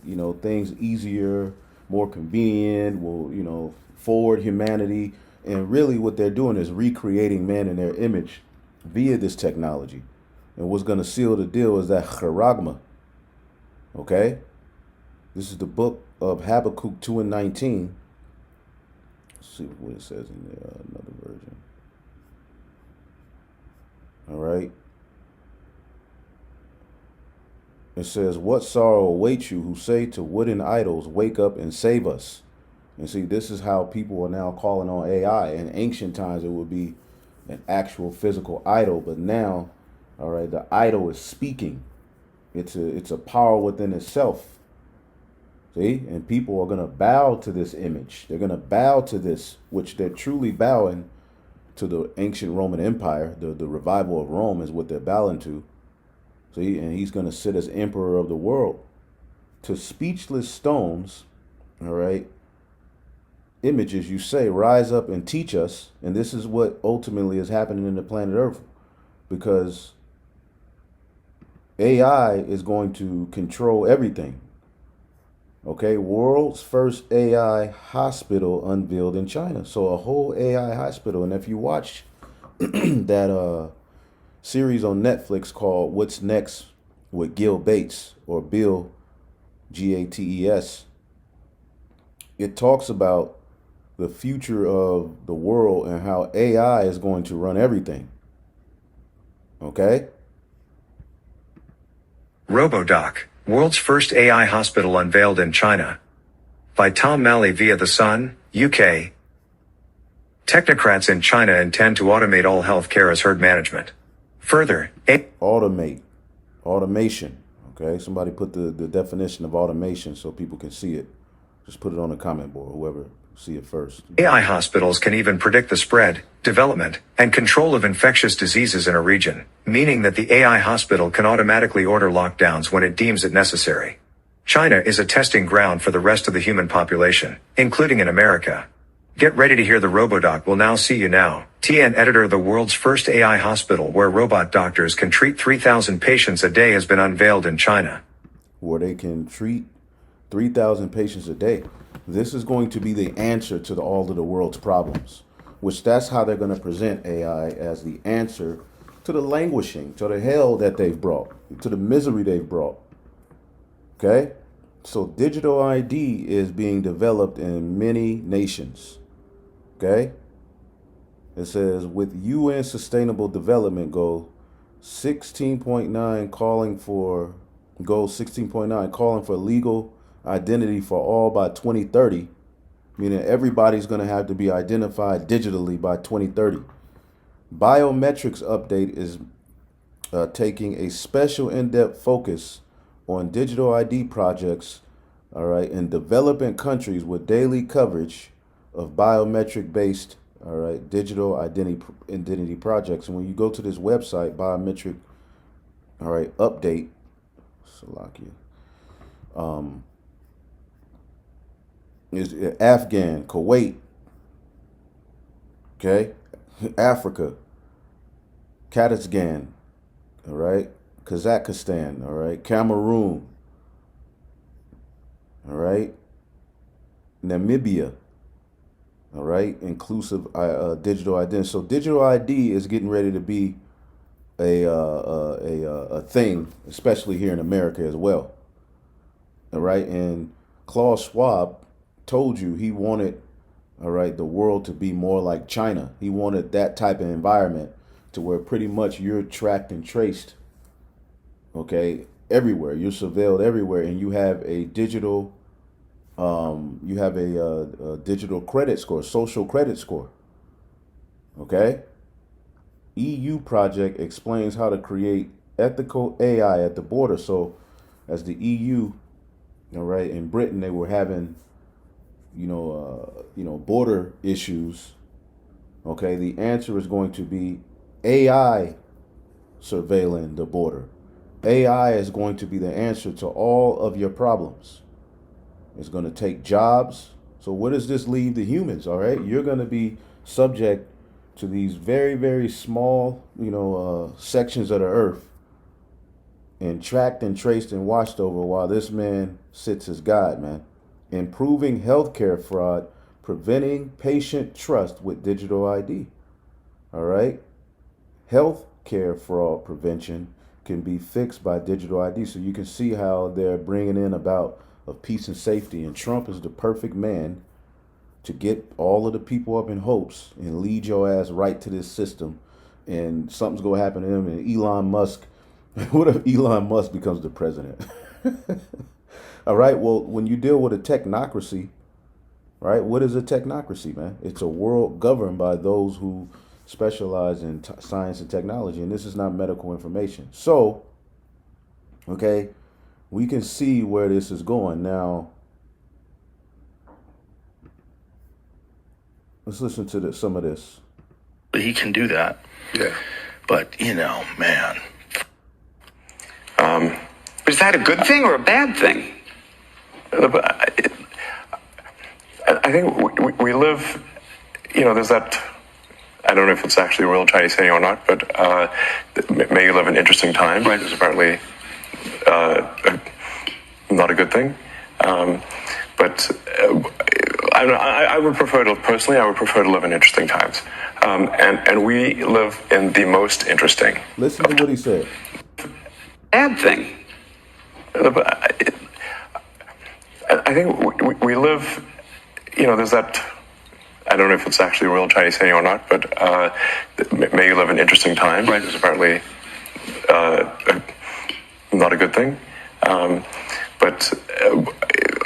things easier, more convenient, will, forward humanity. And really what they're doing is recreating man in their image via this technology. And what's going to seal the deal is that charagma. Okay? This is the book of Habakkuk 2 and 19. Let's see what it says in there, another version. All right. It says, what sorrow awaits you who say to wooden idols, wake up and save us. And see, this is how people are now calling on AI. In ancient times, it would be an actual physical idol. But now, all right, the idol is speaking. It's a power within itself. See? And people are going to bow to this image. They're going to bow to this, which they're truly bowing to the ancient Roman Empire. The revival of Rome is what they're bowing to. See, and he's going to sit as emperor of the world. To speechless stones, all right, images, you say, rise up and teach us. And this is what ultimately is happening in the planet Earth. Because AI is going to control everything. Okay, world's first AI hospital unveiled in China. So a whole AI hospital. And if you watch that series on Netflix called What's Next with Gil Bates, or Bill, Gates, it talks about the future of the world and how AI is going to run everything. Okay? RoboDoc, world's first AI hospital unveiled in China. By Tom Malley via The Sun, UK. Technocrats in China intend to automate all healthcare as herd management. Further, automation. Okay, somebody put the definition of automation so people can see it. Just put it on the comment board, whoever see it first. AI hospitals can even predict the spread, development, and control of infectious diseases in a region, meaning that the AI hospital can automatically order lockdowns when it deems it necessary. China is a testing ground for the rest of the human population, including in America. Get ready to hear the RoboDoc will now see you now. TN editor, the world's first AI hospital where robot doctors can treat 3,000 patients a day has been unveiled in China. Where they can treat 3,000 patients a day. This is going to be the answer to all of the world's problems, which that's how they're going to present AI, as the answer to the languishing, to the hell that they've brought, to the misery they've brought. Okay? So digital ID is being developed in many nations. Okay? It says with UN Sustainable Development Goal 16.9 calling for legal identity for all by 2030, meaning everybody's going to have to be identified digitally by 2030. Biometrics update is taking a special in-depth focus on digital ID projects, all right, in developing countries with daily coverage of biometric-based, all right, digital identity projects. And when you go to this website, biometric, all right, update, Salakia, is Afghan, Kuwait, okay, Africa, Kazakhstan, all right, Kazakhstan, all right, Cameroon, all right, Namibia, all right, inclusive digital identity. So digital ID is getting ready to be a thing, especially here in America as well. All right, and Klaus Schwab told you he wanted, all right, the world to be more like China. He wanted that type of environment to where pretty much you're tracked and traced, okay, everywhere. You're surveilled everywhere, and you have a digital, digital credit score, social credit score. Okay. EU project explains how to create ethical AI at the border. So, as the EU, all right, in Britain, they were having, border issues. Okay, the answer is going to be AI surveilling the border. AI is going to be the answer to all of your problems. It's going to take jobs. So what does this leave the humans? All right, you're going to be subject to these very, very small, sections of the earth, and tracked and traced and watched over while this man sits as God, man. Improving healthcare fraud, preventing patient trust with digital ID. All right. Healthcare fraud prevention can be fixed by digital ID. So you can see how they're bringing in about of peace and safety. And Trump is the perfect man to get all of the people up in hopes and lead your ass right to this system. And something's going to happen to him. And Elon Musk, what if Elon Musk becomes the president? All right. Well, when you deal with a technocracy, right? What is a technocracy, man? It's a world governed by those who specialize in science and technology. And this is not medical information. So, okay, we can see where this is going. Now, let's listen to some of this. He can do that. Yeah. But, man. Is that a good thing or a bad thing? I think we live, there's that, I don't know if it's actually a real Chinese saying or not, but may you live in interesting times, right? Is apparently not a good thing. But I would prefer to, personally, I would prefer to live in interesting times. And we live in the most interesting. Listen to what he said. Bad thing. I think we live, there's that. I don't know if it's actually a real Chinese saying or not, but may you live in interesting times, right? It's apparently not a good thing. But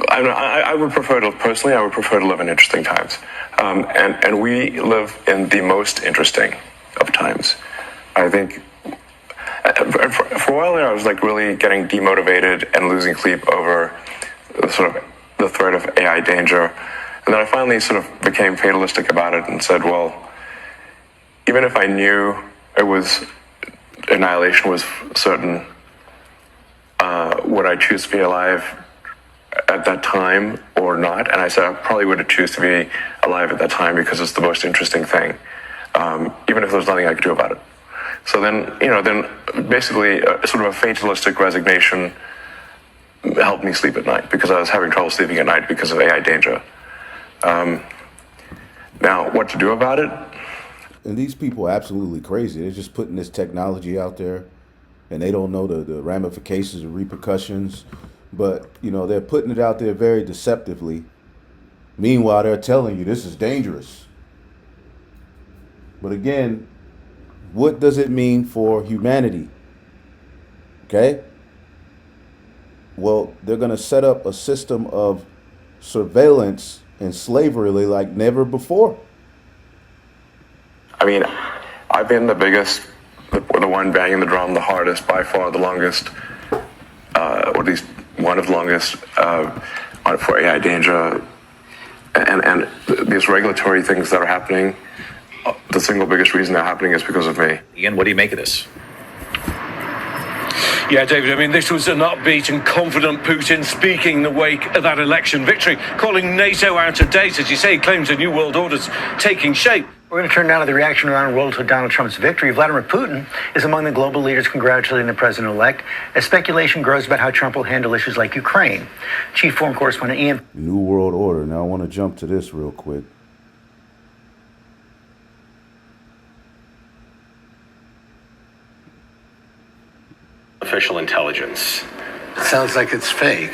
I would prefer to, personally, I would prefer to live in interesting times. And we live in the most interesting of times. I think for a while there, I was like really getting demotivated and losing sleep over sort of the threat of AI danger. And then I finally sort of became fatalistic about it and said, well, even if I knew it was annihilation was certain, would I choose to be alive at that time or not? And I said I probably would choose to be alive at that time because it's the most interesting thing, even if there's nothing I could do about it. So then, basically, sort of a fatalistic resignation helped me sleep at night because I was having trouble sleeping at night because of AI danger. Now, what to do about it? And these people are absolutely crazy. They're just putting this technology out there, and they don't know the ramifications and repercussions. But, they're putting it out there very deceptively. Meanwhile, they're telling you this is dangerous. But again, what does it mean for humanity? Okay? Well, they're going to set up a system of surveillance and slavery like never before. I mean, I've been the biggest, the one banging the drum the hardest, by far the longest, or at least one of the longest for AI danger. And these regulatory things that are happening, the single biggest reason they're happening is because of me. Ian, what do you make of this? Yeah, David, I mean, this was an upbeat and confident Putin speaking in the wake of that election victory, calling NATO out of date. As you say, he claims a new world order's taking shape. We're going to turn now to the reaction around the world to Donald Trump's victory. Vladimir Putin is among the global leaders congratulating the president-elect as speculation grows about how Trump will handle issues like Ukraine. Chief Foreign Correspondent Ian. New World Order. Now I want to jump to this real quick. Artificial intelligence. It sounds like it's fake.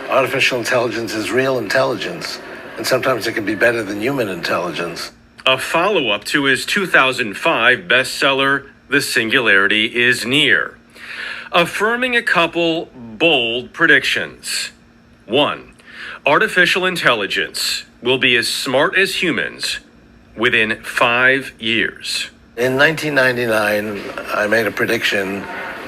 Artificial intelligence is real intelligence, and sometimes it can be better than human intelligence. A follow-up to his 2005 bestseller, The Singularity is Near, affirming a couple bold predictions. 1. Artificial intelligence will be as smart as humans within 5 years. In 1999, I made a prediction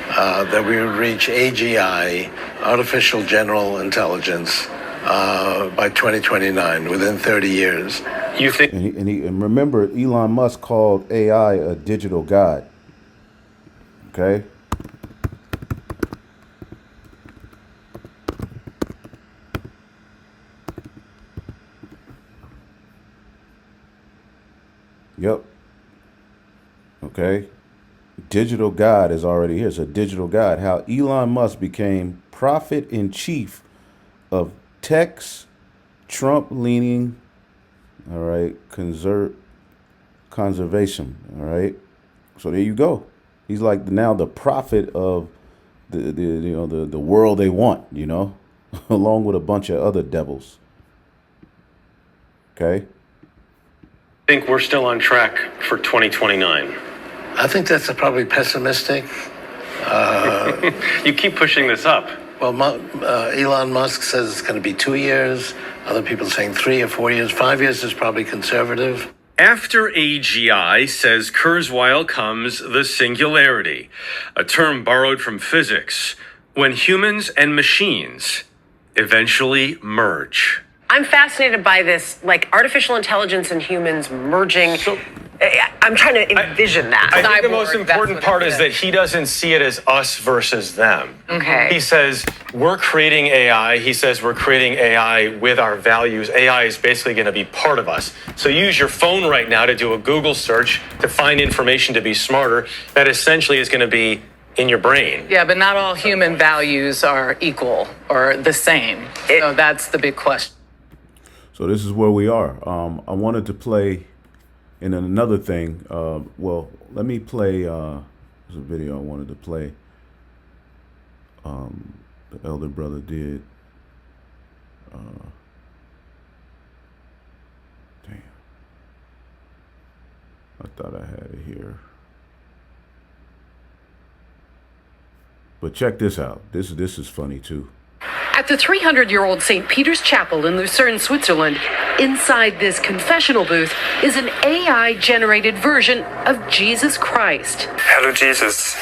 that we would reach AGI, Artificial General Intelligence, by 2029, within 30 years. You think? And remember, Elon Musk called AI a digital god. Okay? Yep. Okay? Digital God is already here. It's a digital God. How Elon Musk became prophet in chief of tech's Trump-leaning, all right, conservation, all right. So there you go. He's like now the prophet of the world they want, along with a bunch of other devils. Okay. Think we're still on track for 2029? I think that's probably pessimistic. You keep pushing this up. Well, Elon Musk says it's going to be 2 years. Other people saying 3 or 4 years. 5 years is probably conservative. After AGI, says Kurzweil, comes the singularity, a term borrowed from physics, when humans and machines eventually merge. I'm fascinated by this, like artificial intelligence and humans merging. I'm trying to envision that. I think the most important part is that he doesn't see it as us versus them. Okay. He says, we're creating AI. He says, we're creating AI with our values. AI is basically going to be part of us. So use your phone right now to do a Google search to find information to be smarter. That essentially is going to be in your brain. Yeah, but not all human values are equal or the same. So that's the big question. So this is where we are. I wanted to play. And then another thing, well, let me play, there's a video I wanted to play, the elder brother did. thought I had it here. But check this out. This is funny too. At the 300-year-old St. Peter's Chapel in Lucerne, Switzerland, inside this confessional booth is an AI-generated version of Jesus Christ. Hello, Jesus.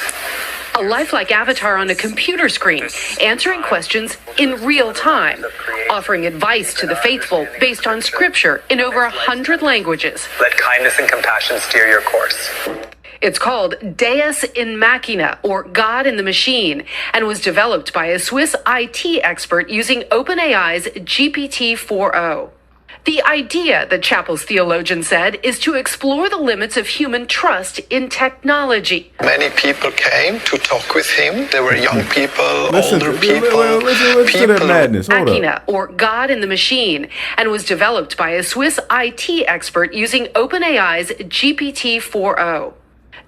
A lifelike avatar on a computer screen, answering questions in real time, offering advice to the faithful based on scripture in over 100 languages. Let kindness and compassion steer your course. It's called Deus in Machina, or God in the Machine, and was developed by a Swiss IT expert using OpenAI's GPT-4o. The idea, the chapel's theologian said, is to explore the limits of human trust in technology. Many people came to talk with him. There were young people, older people. Listen to that madness. Hold Machina, up. or God in the Machine, and was developed by a Swiss IT expert using OpenAI's GPT-4o.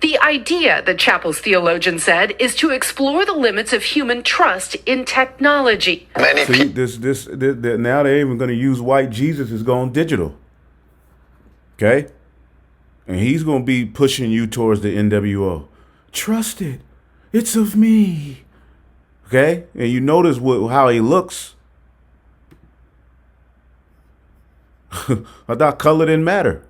The idea, the chapel's theologian said, is to explore the limits of human trust in technology. See, this now they're even going to use white Jesus is going digital. Okay? And he's going to be pushing you towards the NWO. Trust it. It's of me. Okay? And you notice how he looks. I thought color didn't matter.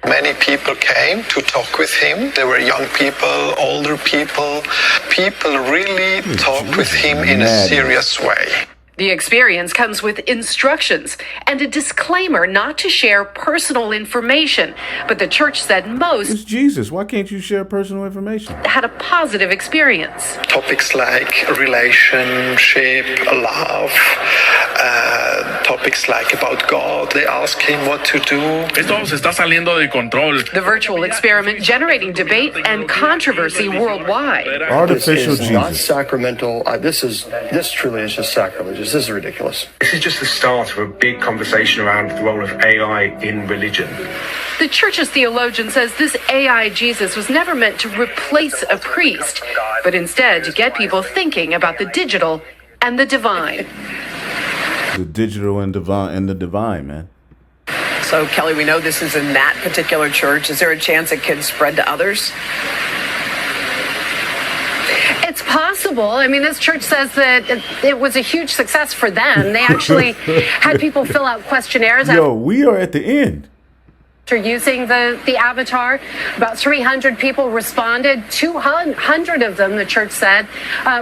Many people came to talk with him. There were young people, older people. People really talked with him in a serious way. The experience comes with instructions and a disclaimer not to share personal information. But the church said most It's Jesus. Why can't you share personal information? had a positive experience. Topics like relationship, love, topics like about God. They ask him what to do. Esto se está saliendo de control. The virtual experiment generating debate and controversy worldwide. Artificial This is not Jesus. sacramental. This truly is just sacrilegious. This is ridiculous. This is just the start of a big conversation around the role of AI in religion. The church's theologian says this AI Jesus was never meant to replace a priest, but instead to get people thinking about the digital and the divine. The digital and the divine, man. So, Kelly, we know this is in that particular church. Is there a chance it could spread to others? It's possible. I mean, this church says that it was a huge success for them. They actually had people fill out questionnaires. Yo, we are at the end. After using the avatar, about 300 people responded. 200 of them, the church said,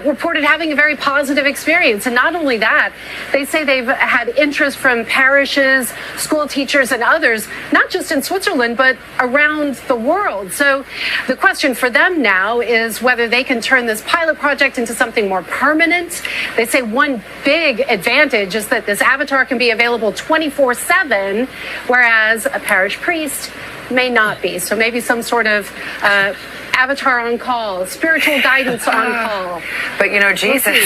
reported having a very positive experience. And not only that, they say they've had interest from parishes, school teachers, and others, not just in Switzerland, but around the world. So the question for them now is whether they can turn this pilot project into something more permanent. They say one big advantage is that this avatar can be available 24/7, whereas a parish priest may not be. So maybe some sort of avatar on call, spiritual guidance on call. But you know, Jesus,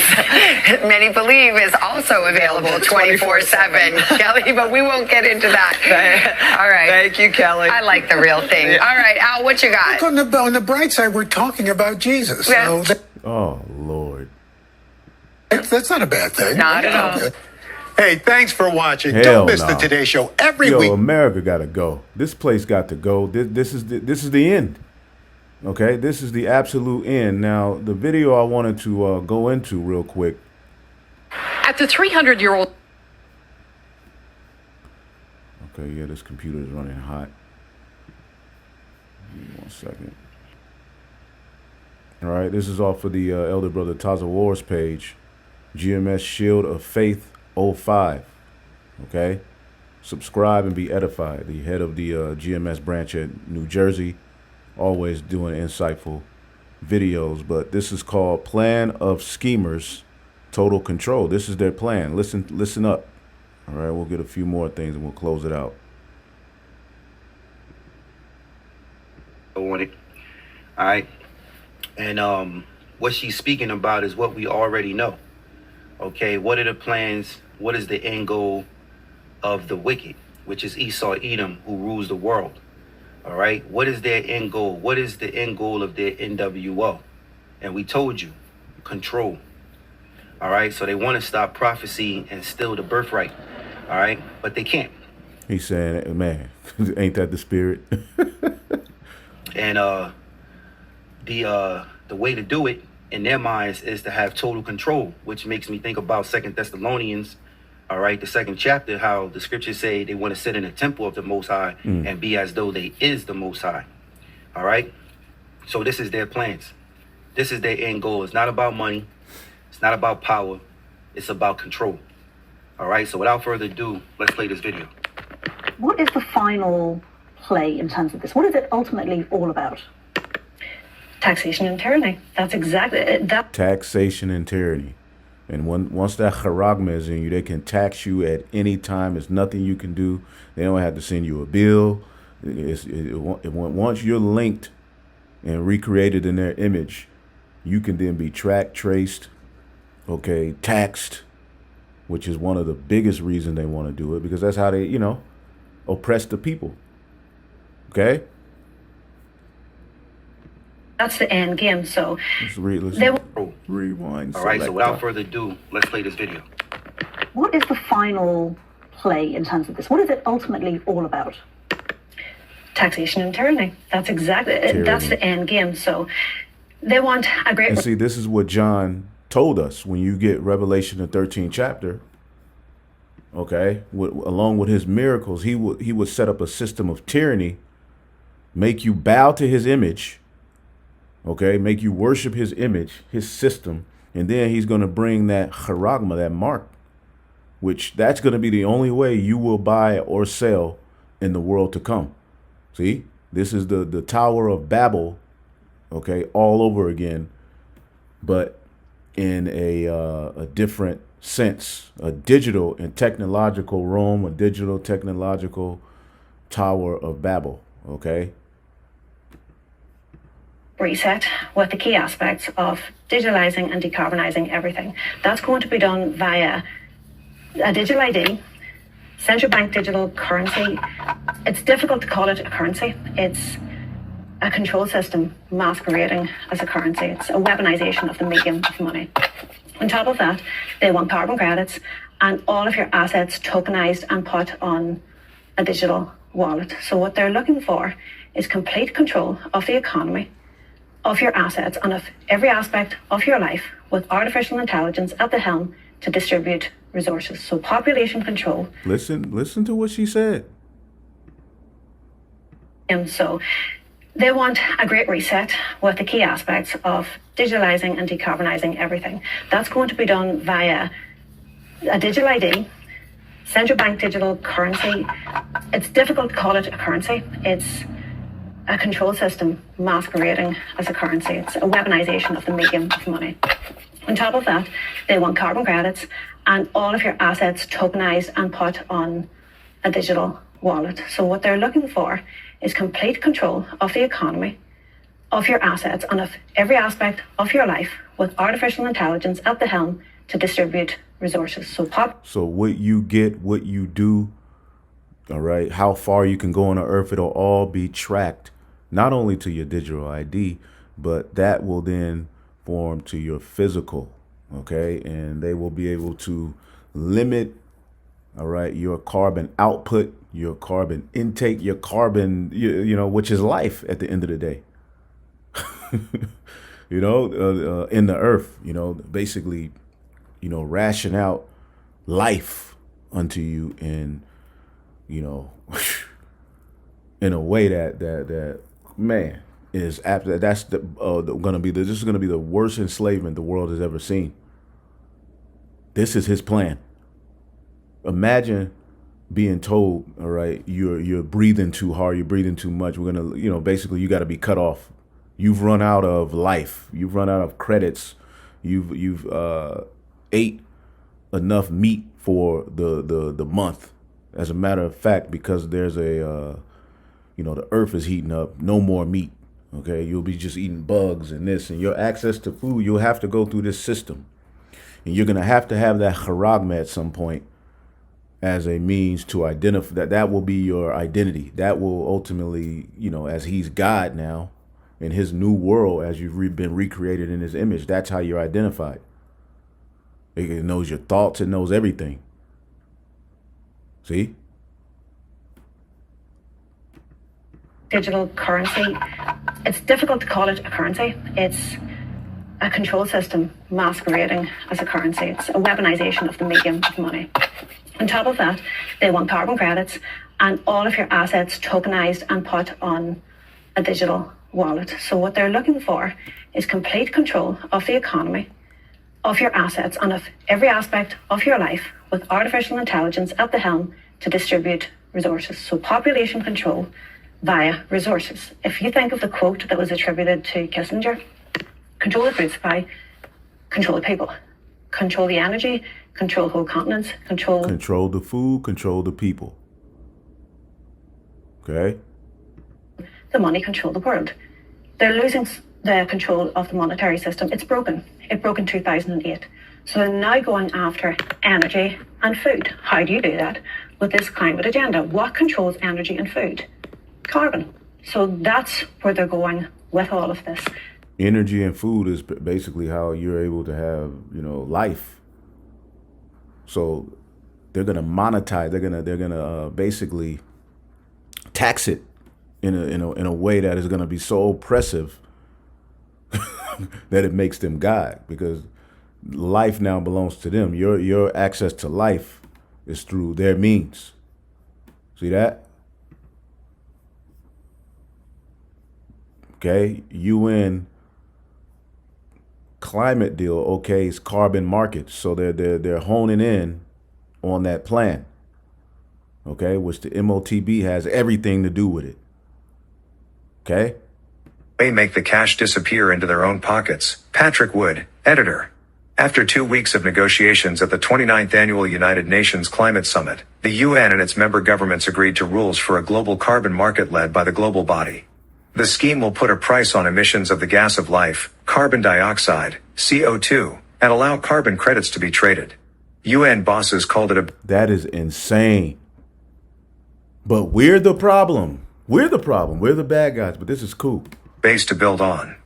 many believe, is also available 24/7, Kelly, but we won't get into that. All right. Thank you, Kelly. I like the real thing. All right, Al, what you got? Look, on the bright side, we're talking about Jesus. Yeah. So Oh, Lord. that's not a bad thing. Not at all. Hey, thanks for watching. Hell Don't miss no. the Today Show every Yo, week. America got to go. This place got to go. This is the end. Okay, this is the absolute end. Now, the video I wanted to go into real quick. At the 300-year-old. Okay, yeah, this computer is running hot. Give me 1 second. All right, this is off of the Elder Brother Taza Wars page. GMS Shield of Faith 05. Okay? Subscribe and be edified. The head of the GMS branch at New Jersey. Always doing insightful videos. But this is called Plan of Schemers Total Control. This is their plan. Listen up. All right, we'll get a few more things and we'll close it out. All right. And what she's speaking about is what we already know. Okay, what are the plans? What is the end goal of the wicked, which is Esau, Edom, who rules the world? All right, what is their end goal? What is the end goal of their NWO? And we told you, control. All right, so they want to stop prophecy and steal the birthright. All right, but they can't. He's saying, man, ain't that the spirit? And the way to do it in their minds is to have total control, which makes me think about 2 Thessalonians, all right, the 2nd chapter, how the scriptures say they want to sit in the temple of the Most High and be as though they is the Most High. All right. So this is their plans. This is their end goal. It's not about money. It's not about power. It's about control. All right. So without further ado, let's play this video. What is the final play in terms of this? What is it ultimately all about? Taxation and tyranny. That's exactly it. Taxation and tyranny. And once that charagma is in you, they can tax you at any time. There's nothing you can do. They don't have to send you a bill. Once you're linked and recreated in their image, you can then be tracked, traced, okay, taxed, which is one of the biggest reasons they want to do it, because that's how they, oppress the people. Okay? That's the end game. So let's rewind. All right, so without further ado, let's play this video. What is the final play in terms of this? What is it ultimately all about? Taxation and tyranny. That's exactly it. That's the end game. So they want a great... And see, this is what John told us when you get Revelation, the 13th chapter. Okay, along with his miracles, he would set up a system of tyranny, make you bow to his image, okay, make you worship his image, his system, and then he's going to bring that charagma, that mark, which that's going to be the only way you will buy or sell in the world to come. See, this is the Tower of Babel, okay, all over again, but in a different sense, a digital and technological Rome, a digital technological Tower of Babel, okay? Reset with the key aspects of digitalizing and decarbonizing everything. That's going to be done via a digital ID, central bank digital currency. It's difficult to call it a currency. It's a control system masquerading as a currency. It's a weaponization of the medium of money. On top of that, they want carbon credits and all of your assets tokenized and put on a digital wallet. So what they're looking for is complete control of the economy, of your assets, and of every aspect of your life, with artificial intelligence at the helm to distribute resources. So population control. Listen to what she said. And so they want a great reset with the key aspects of digitalizing and decarbonizing everything. That's going to be done via a digital ID, central bank digital currency. It's difficult to call it a currency. It's a control system masquerading as a currency. It's a weaponization of the medium of money. On top of that, they want carbon credits and all of your assets tokenized and put on a digital wallet. So what they're looking for is complete control of the economy, of your assets, and of every aspect of your life, with artificial intelligence at the helm to distribute resources. So what you get, what you do, all right, how far you can go on the earth, it'll all be tracked, not only to your digital ID, but that will then form to your physical, okay? And they will be able to limit, all right, your carbon output, your carbon intake, your carbon, which is life at the end of the day. In the earth, basically, ration out life unto you in, in a way that man is after that's this is gonna be the worst enslavement the world has ever seen. This is his plan. Imagine being told, all right, you're breathing too hard, you're breathing too much. We're gonna, basically you got to be cut off. You've run out of life. You've run out of credits. You've ate enough meat for the month. As a matter of fact, because there's the earth is heating up. No more meat. Okay, you'll be just eating bugs and this, and your access to food, you'll have to go through this system, and you're gonna have to have that charagma at some point as a means to identify that will be your identity. That will ultimately, as he's God now in his new world, as you've been recreated in his image, that's how you're identified. It knows your thoughts, it knows everything. See? digital currency. It's difficult to call it a currency. It's a control system masquerading as a currency. It's a weaponization of the medium of money. On top of that, they want carbon credits and all of your assets tokenized and put on a digital wallet. So what they're looking for is complete control of the economy, of your assets, and of every aspect of your life, with artificial intelligence at the helm to distribute resources. So population control via resources. If you think of the quote that was attributed to Kissinger, control the food supply, control the people, control the energy, control whole continents, control the food, control the people. Okay? The money, control the world. They're losing the control of the monetary system. It's broken. It broke in 2008. So they're now going after energy and food. How do you do that with this climate agenda? What controls energy and food? Carbon. So that's where they're going with all of this. Energy and food is basically how you're able to have, life. So they're gonna monetize. They're gonna basically tax it in a way that is gonna be so oppressive that it makes them God, because life now belongs to them. Your access to life is through their means. See that? Okay, UN climate deal, okay, it's carbon markets. So they're honing in on that plan. Okay, which the MOTB has everything to do with it. Okay? May make the cash disappear into their own pockets. Patrick Wood, editor. After 2 weeks of negotiations at the 29th Annual United Nations Climate Summit, the UN and its member governments agreed to rules for a global carbon market led by the global body. The scheme will put a price on emissions of the gas of life, carbon dioxide, CO2, and allow carbon credits to be traded. UN bosses called it a... That is insane. But we're the problem. We're the problem. We're the bad guys, but this is cool. Base to build on.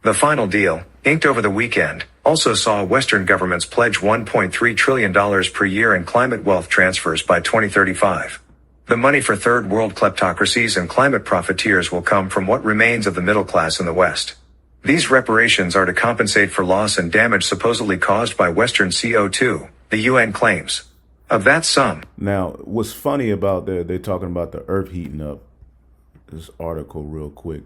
The final deal, inked over the weekend, also saw Western governments pledge $1.3 trillion per year in climate wealth transfers by 2035. The money for third world kleptocracies and climate profiteers will come from what remains of the middle class in the West. These reparations are to compensate for loss and damage supposedly caused by Western CO2, the UN claims. Of that sum. Now, what's funny about they're talking about the earth heating up. This article real quick.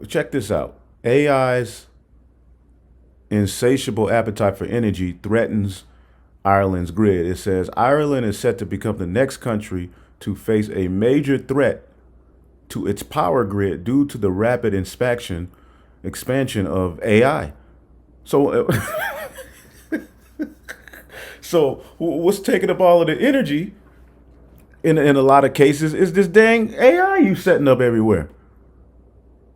Check this out. AI's insatiable appetite for energy threatens Ireland's grid. It says Ireland is set to become the next country to face a major threat to its power grid due to the rapid expansion of AI. So, so what's taking up all of the energy in a lot of cases is this dang AI you setting up everywhere.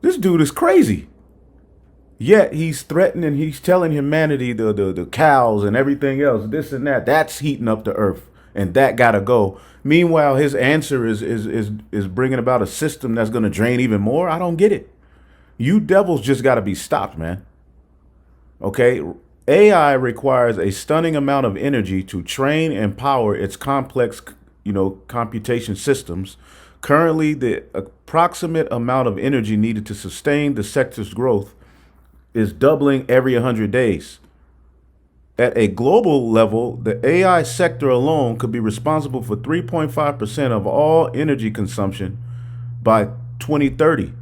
This dude is crazy. Yet he's threatening, he's telling humanity, the cows and everything else, this and that, that's heating up the earth and that gotta go. Meanwhile, his answer is bringing about a system that's gonna drain even more. I don't get it. You devils just gotta be stopped, man. Okay, AI requires a stunning amount of energy to train and power its complex, computation systems. Currently, the approximate amount of energy needed to sustain the sector's growth is doubling every 100 days. At a global level, the AI sector alone could be responsible for 3.5% of all energy consumption by 2030,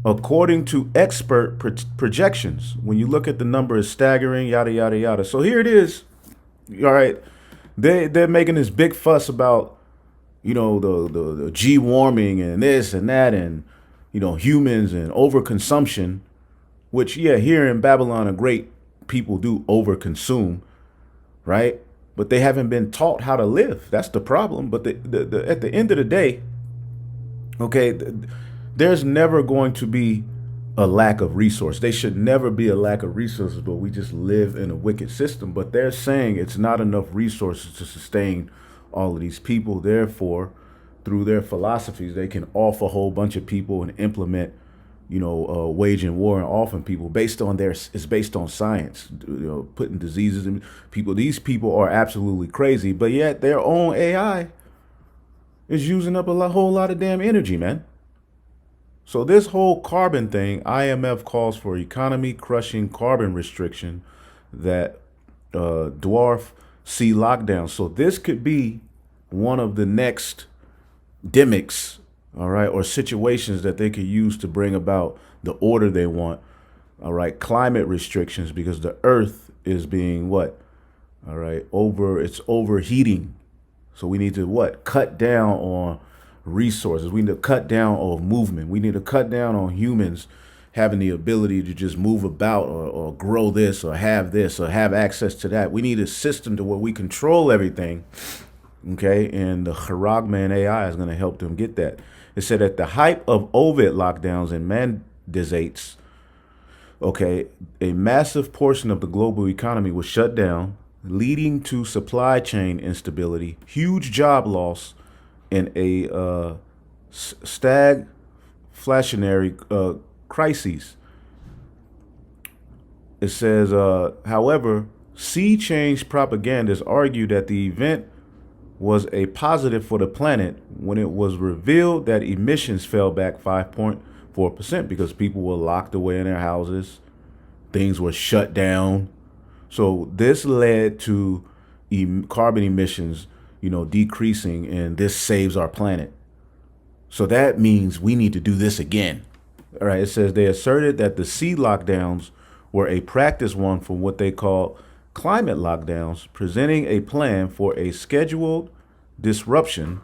according to expert projections. When you look at the number, is staggering, yada, yada, yada. So here it is. All right. They're making this big fuss about, the G warming and this and that and, humans and overconsumption. Which, yeah, here in Babylon, a great people do overconsume, right? But they haven't been taught how to live. That's the problem. But at the end of the day, okay, there's never going to be a lack of resource. There should never be a lack of resources, but we just live in a wicked system. But they're saying it's not enough resources to sustain all of these people. Therefore, through their philosophies, they can off a whole bunch of people and implement waging war and offing people based on science, putting diseases in people. These people are absolutely crazy, but yet their own AI is using up a whole lot of damn energy, man. So this whole carbon thing, IMF calls for economy crushing carbon restriction that dwarf sea lockdown. So this could be one of the next demics, all right, or situations that they could use to bring about the order they want. All right, climate restrictions, because the earth is being what? All right, it's overheating. So we need to what? Cut down on resources. We need to cut down on movement. We need to cut down on humans having the ability to just move about or grow this or have access to that. We need a system to where we control everything. Okay, and the Haragman AI is going to help them get that. It said at the height of Ovid lockdowns and mandates, okay, a massive portion of the global economy was shut down, leading to supply chain instability, huge job loss, and a stagflationary crises. It says, however, sea change propagandists argued that the event was a positive for the planet when it was revealed that emissions fell back 5.4% because people were locked away in their houses. Things were shut down. So this led to carbon emissions, decreasing, and this saves our planet. So that means we need to do this again. All right. It says they asserted that the sea lockdowns were a practice one for what they call climate lockdowns, presenting a plan for a scheduled disruption,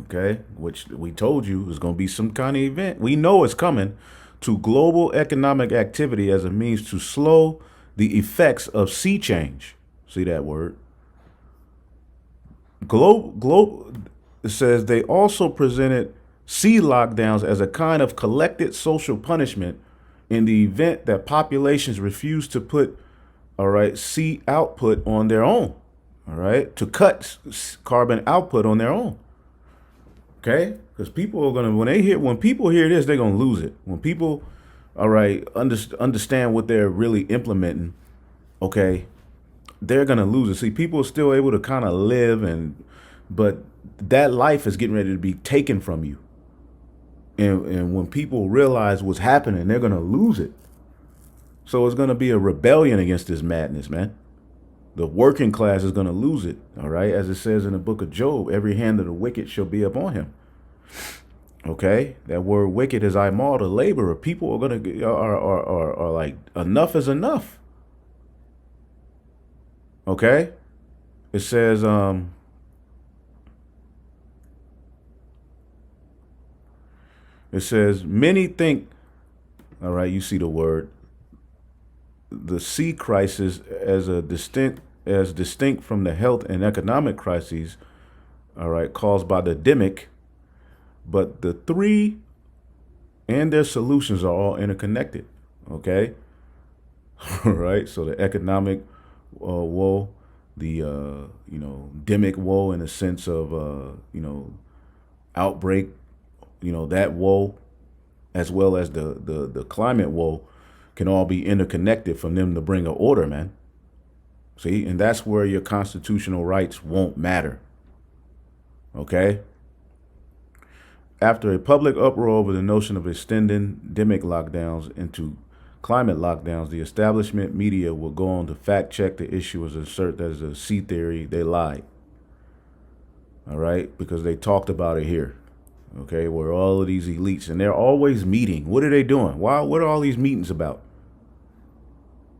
okay, which we told you is going to be some kind of event. We know it's coming, to global economic activity as a means to slow the effects of sea change. See that word? It says they also presented sea lockdowns as a kind of collected social punishment in the event that populations refuse to put, all right, sea output on their own, all right, to cut carbon output on their own. Okay, because people are gonna, when people hear this, they're gonna lose it. When people, all right, understand what they're really implementing, okay, they're gonna lose it. See, people are still able to kind of live, but that life is getting ready to be taken from you. And when people realize what's happening, they're gonna lose it. So it's gonna be a rebellion against this madness, man. The working class is gonna lose it, all right? As it says in the book of Job, every hand of the wicked shall be upon him. Okay, that word wicked is imal, the laborer. People are gonna are like, enough is enough. Okay, it says many think, all right, you see the word, the sea crisis as distinct from the health and economic crises, all right, caused by the demic, but the three and their solutions are all interconnected. Okay, all right. So the economic woe, the demic woe in the sense of outbreak, that woe, as well as the climate woe, can all be interconnected from them to bring an order, man. See, and that's where your constitutional rights won't matter. Okay? After a public uproar over the notion of extending demic lockdowns into climate lockdowns, the establishment media will go on to fact check the issue and assert that is a sea theory. They lied. All right? Because they talked about it here. Okay, where all of these elites, and they're always meeting. What are they doing? What are all these meetings about?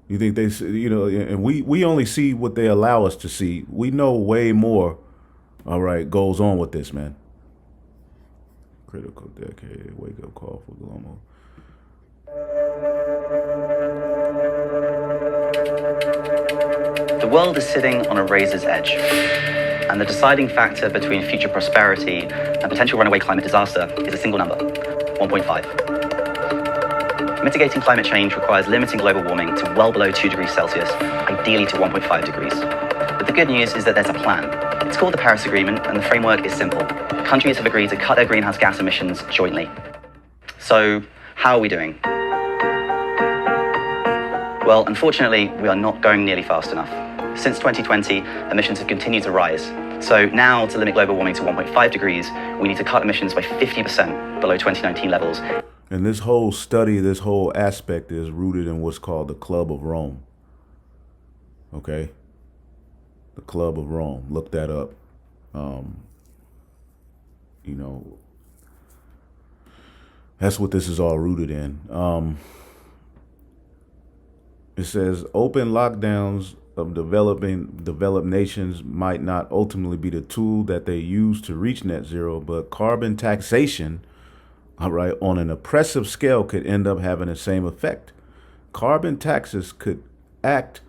You think they, and we only see what they allow us to see. We know way more, all right, goes on with this, man. Critical decade, wake up call for global. The world is sitting on a razor's edge, and the deciding factor between future prosperity and potential runaway climate disaster is a single number, 1.5. Mitigating climate change requires limiting global warming to well below 2 degrees Celsius, ideally to 1.5 degrees. But the good news is that there's a plan. It's called the Paris Agreement, and the framework is simple. Countries have agreed to cut their greenhouse gas emissions jointly. So, how are we doing? Well, unfortunately, we are not going nearly fast enough. Since 2020, emissions have continued to rise. So now, to limit global warming to 1.5 degrees, we need to cut emissions by 50% below 2019 levels. And this whole study, this whole aspect is rooted in what's called the Club of Rome. Okay? The Club of Rome. Look that up. You know, that's what this is all rooted in. It says open lockdowns of developed nations might not ultimately be the tool that they use to reach net zero, but carbon taxation, all right, on an oppressive scale could end up having the same effect. Carbon taxes could act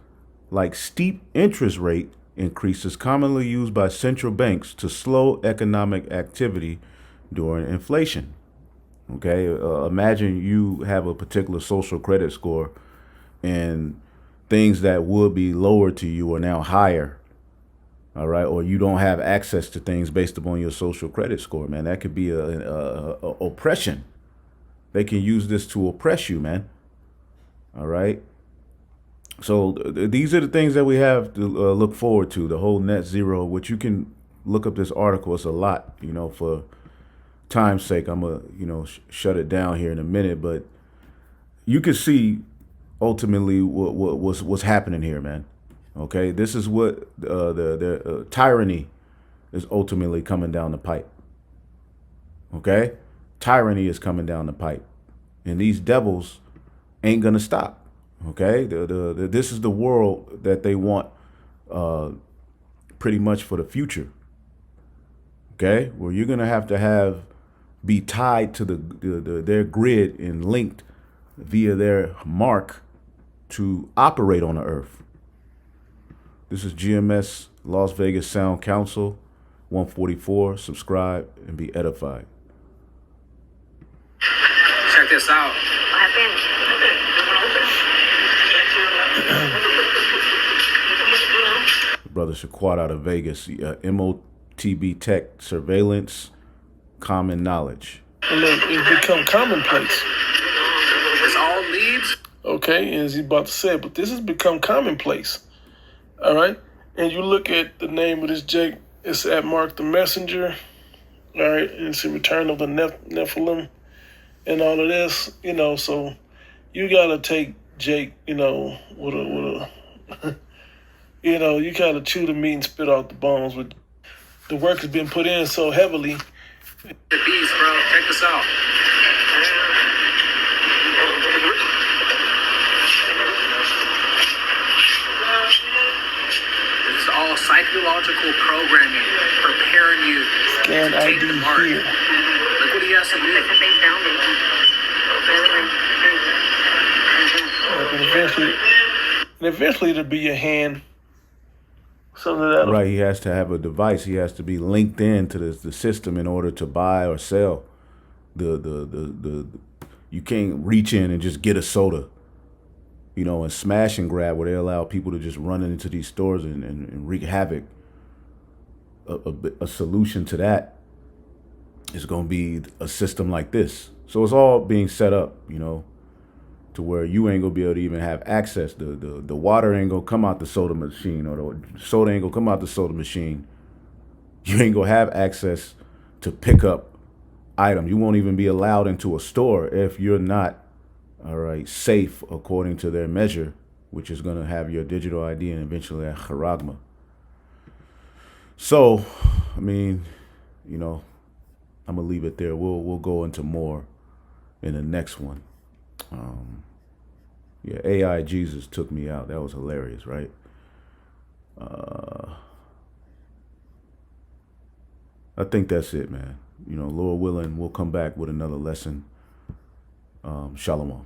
like steep interest rate increases commonly used by central banks to slow economic activity during inflation. Okay, imagine you have a particular social credit score and things that would be lower to you are now higher. All right, or you don't have access to things based upon your social credit score, man. That could be a oppression. They can use this to oppress you, man. All right. So these are the things that we have to look forward to, the whole net zero, which you can look up this article. It's a lot, you know, for time's sake. I'm going to, you know, shut it down here in a minute, but you can see ultimately what's happening here, man. Okay, this is what the tyranny is ultimately coming down the pipe. Okay, tyranny is coming down the pipe, and these devils ain't gonna stop. Okay, this is the world that they want, pretty much for the future. Okay, where you're gonna have to be tied to their grid and linked via their mark to operate on the earth. This is GMS Las Vegas Sound Council 144. Subscribe and be edified. Check this out. Brother Shaquat out of Vegas. MOTB Tech Surveillance, Common Knowledge. And look, it's become commonplace. This all leads. Okay, as he's about to say, but this has become commonplace. All right, and you look at the name of this Jake. It's at Mark the Messenger. All right, and it's in Return of the Nephilim, and all of this. You know, so you gotta take Jake. You know, with a you know, you gotta chew the meat and spit out the bones. With the work has been put in so heavily. The beast, bro. Check this out. It's all psychological programming, preparing you Scan to take ID the mark. here. Look what he has to do. And eventually it'll be your hand. Something that Right, he has to have a device. He has to be linked in to the system in order to buy or sell. You can't reach in and just get a soda, you know, and smash and grab where they allow people to just run into these stores and wreak havoc. A solution to that is going to be a system like this. So it's all being set up, you know, to where you ain't gonna be able to even have access. The water ain't gonna come out the soda machine, or the soda ain't gonna come out the soda machine. You ain't gonna have access to pick up items. You won't even be allowed into a store if you're not, all right, safe according to their measure, which is gonna have your digital ID and eventually a charagma. So, I mean, you know, I'm gonna leave it there. We'll go into more in the next one. Yeah, AI Jesus took me out. That was hilarious, right? I think that's it, man. You know, Lord willing, we'll come back with another lesson. Shalom.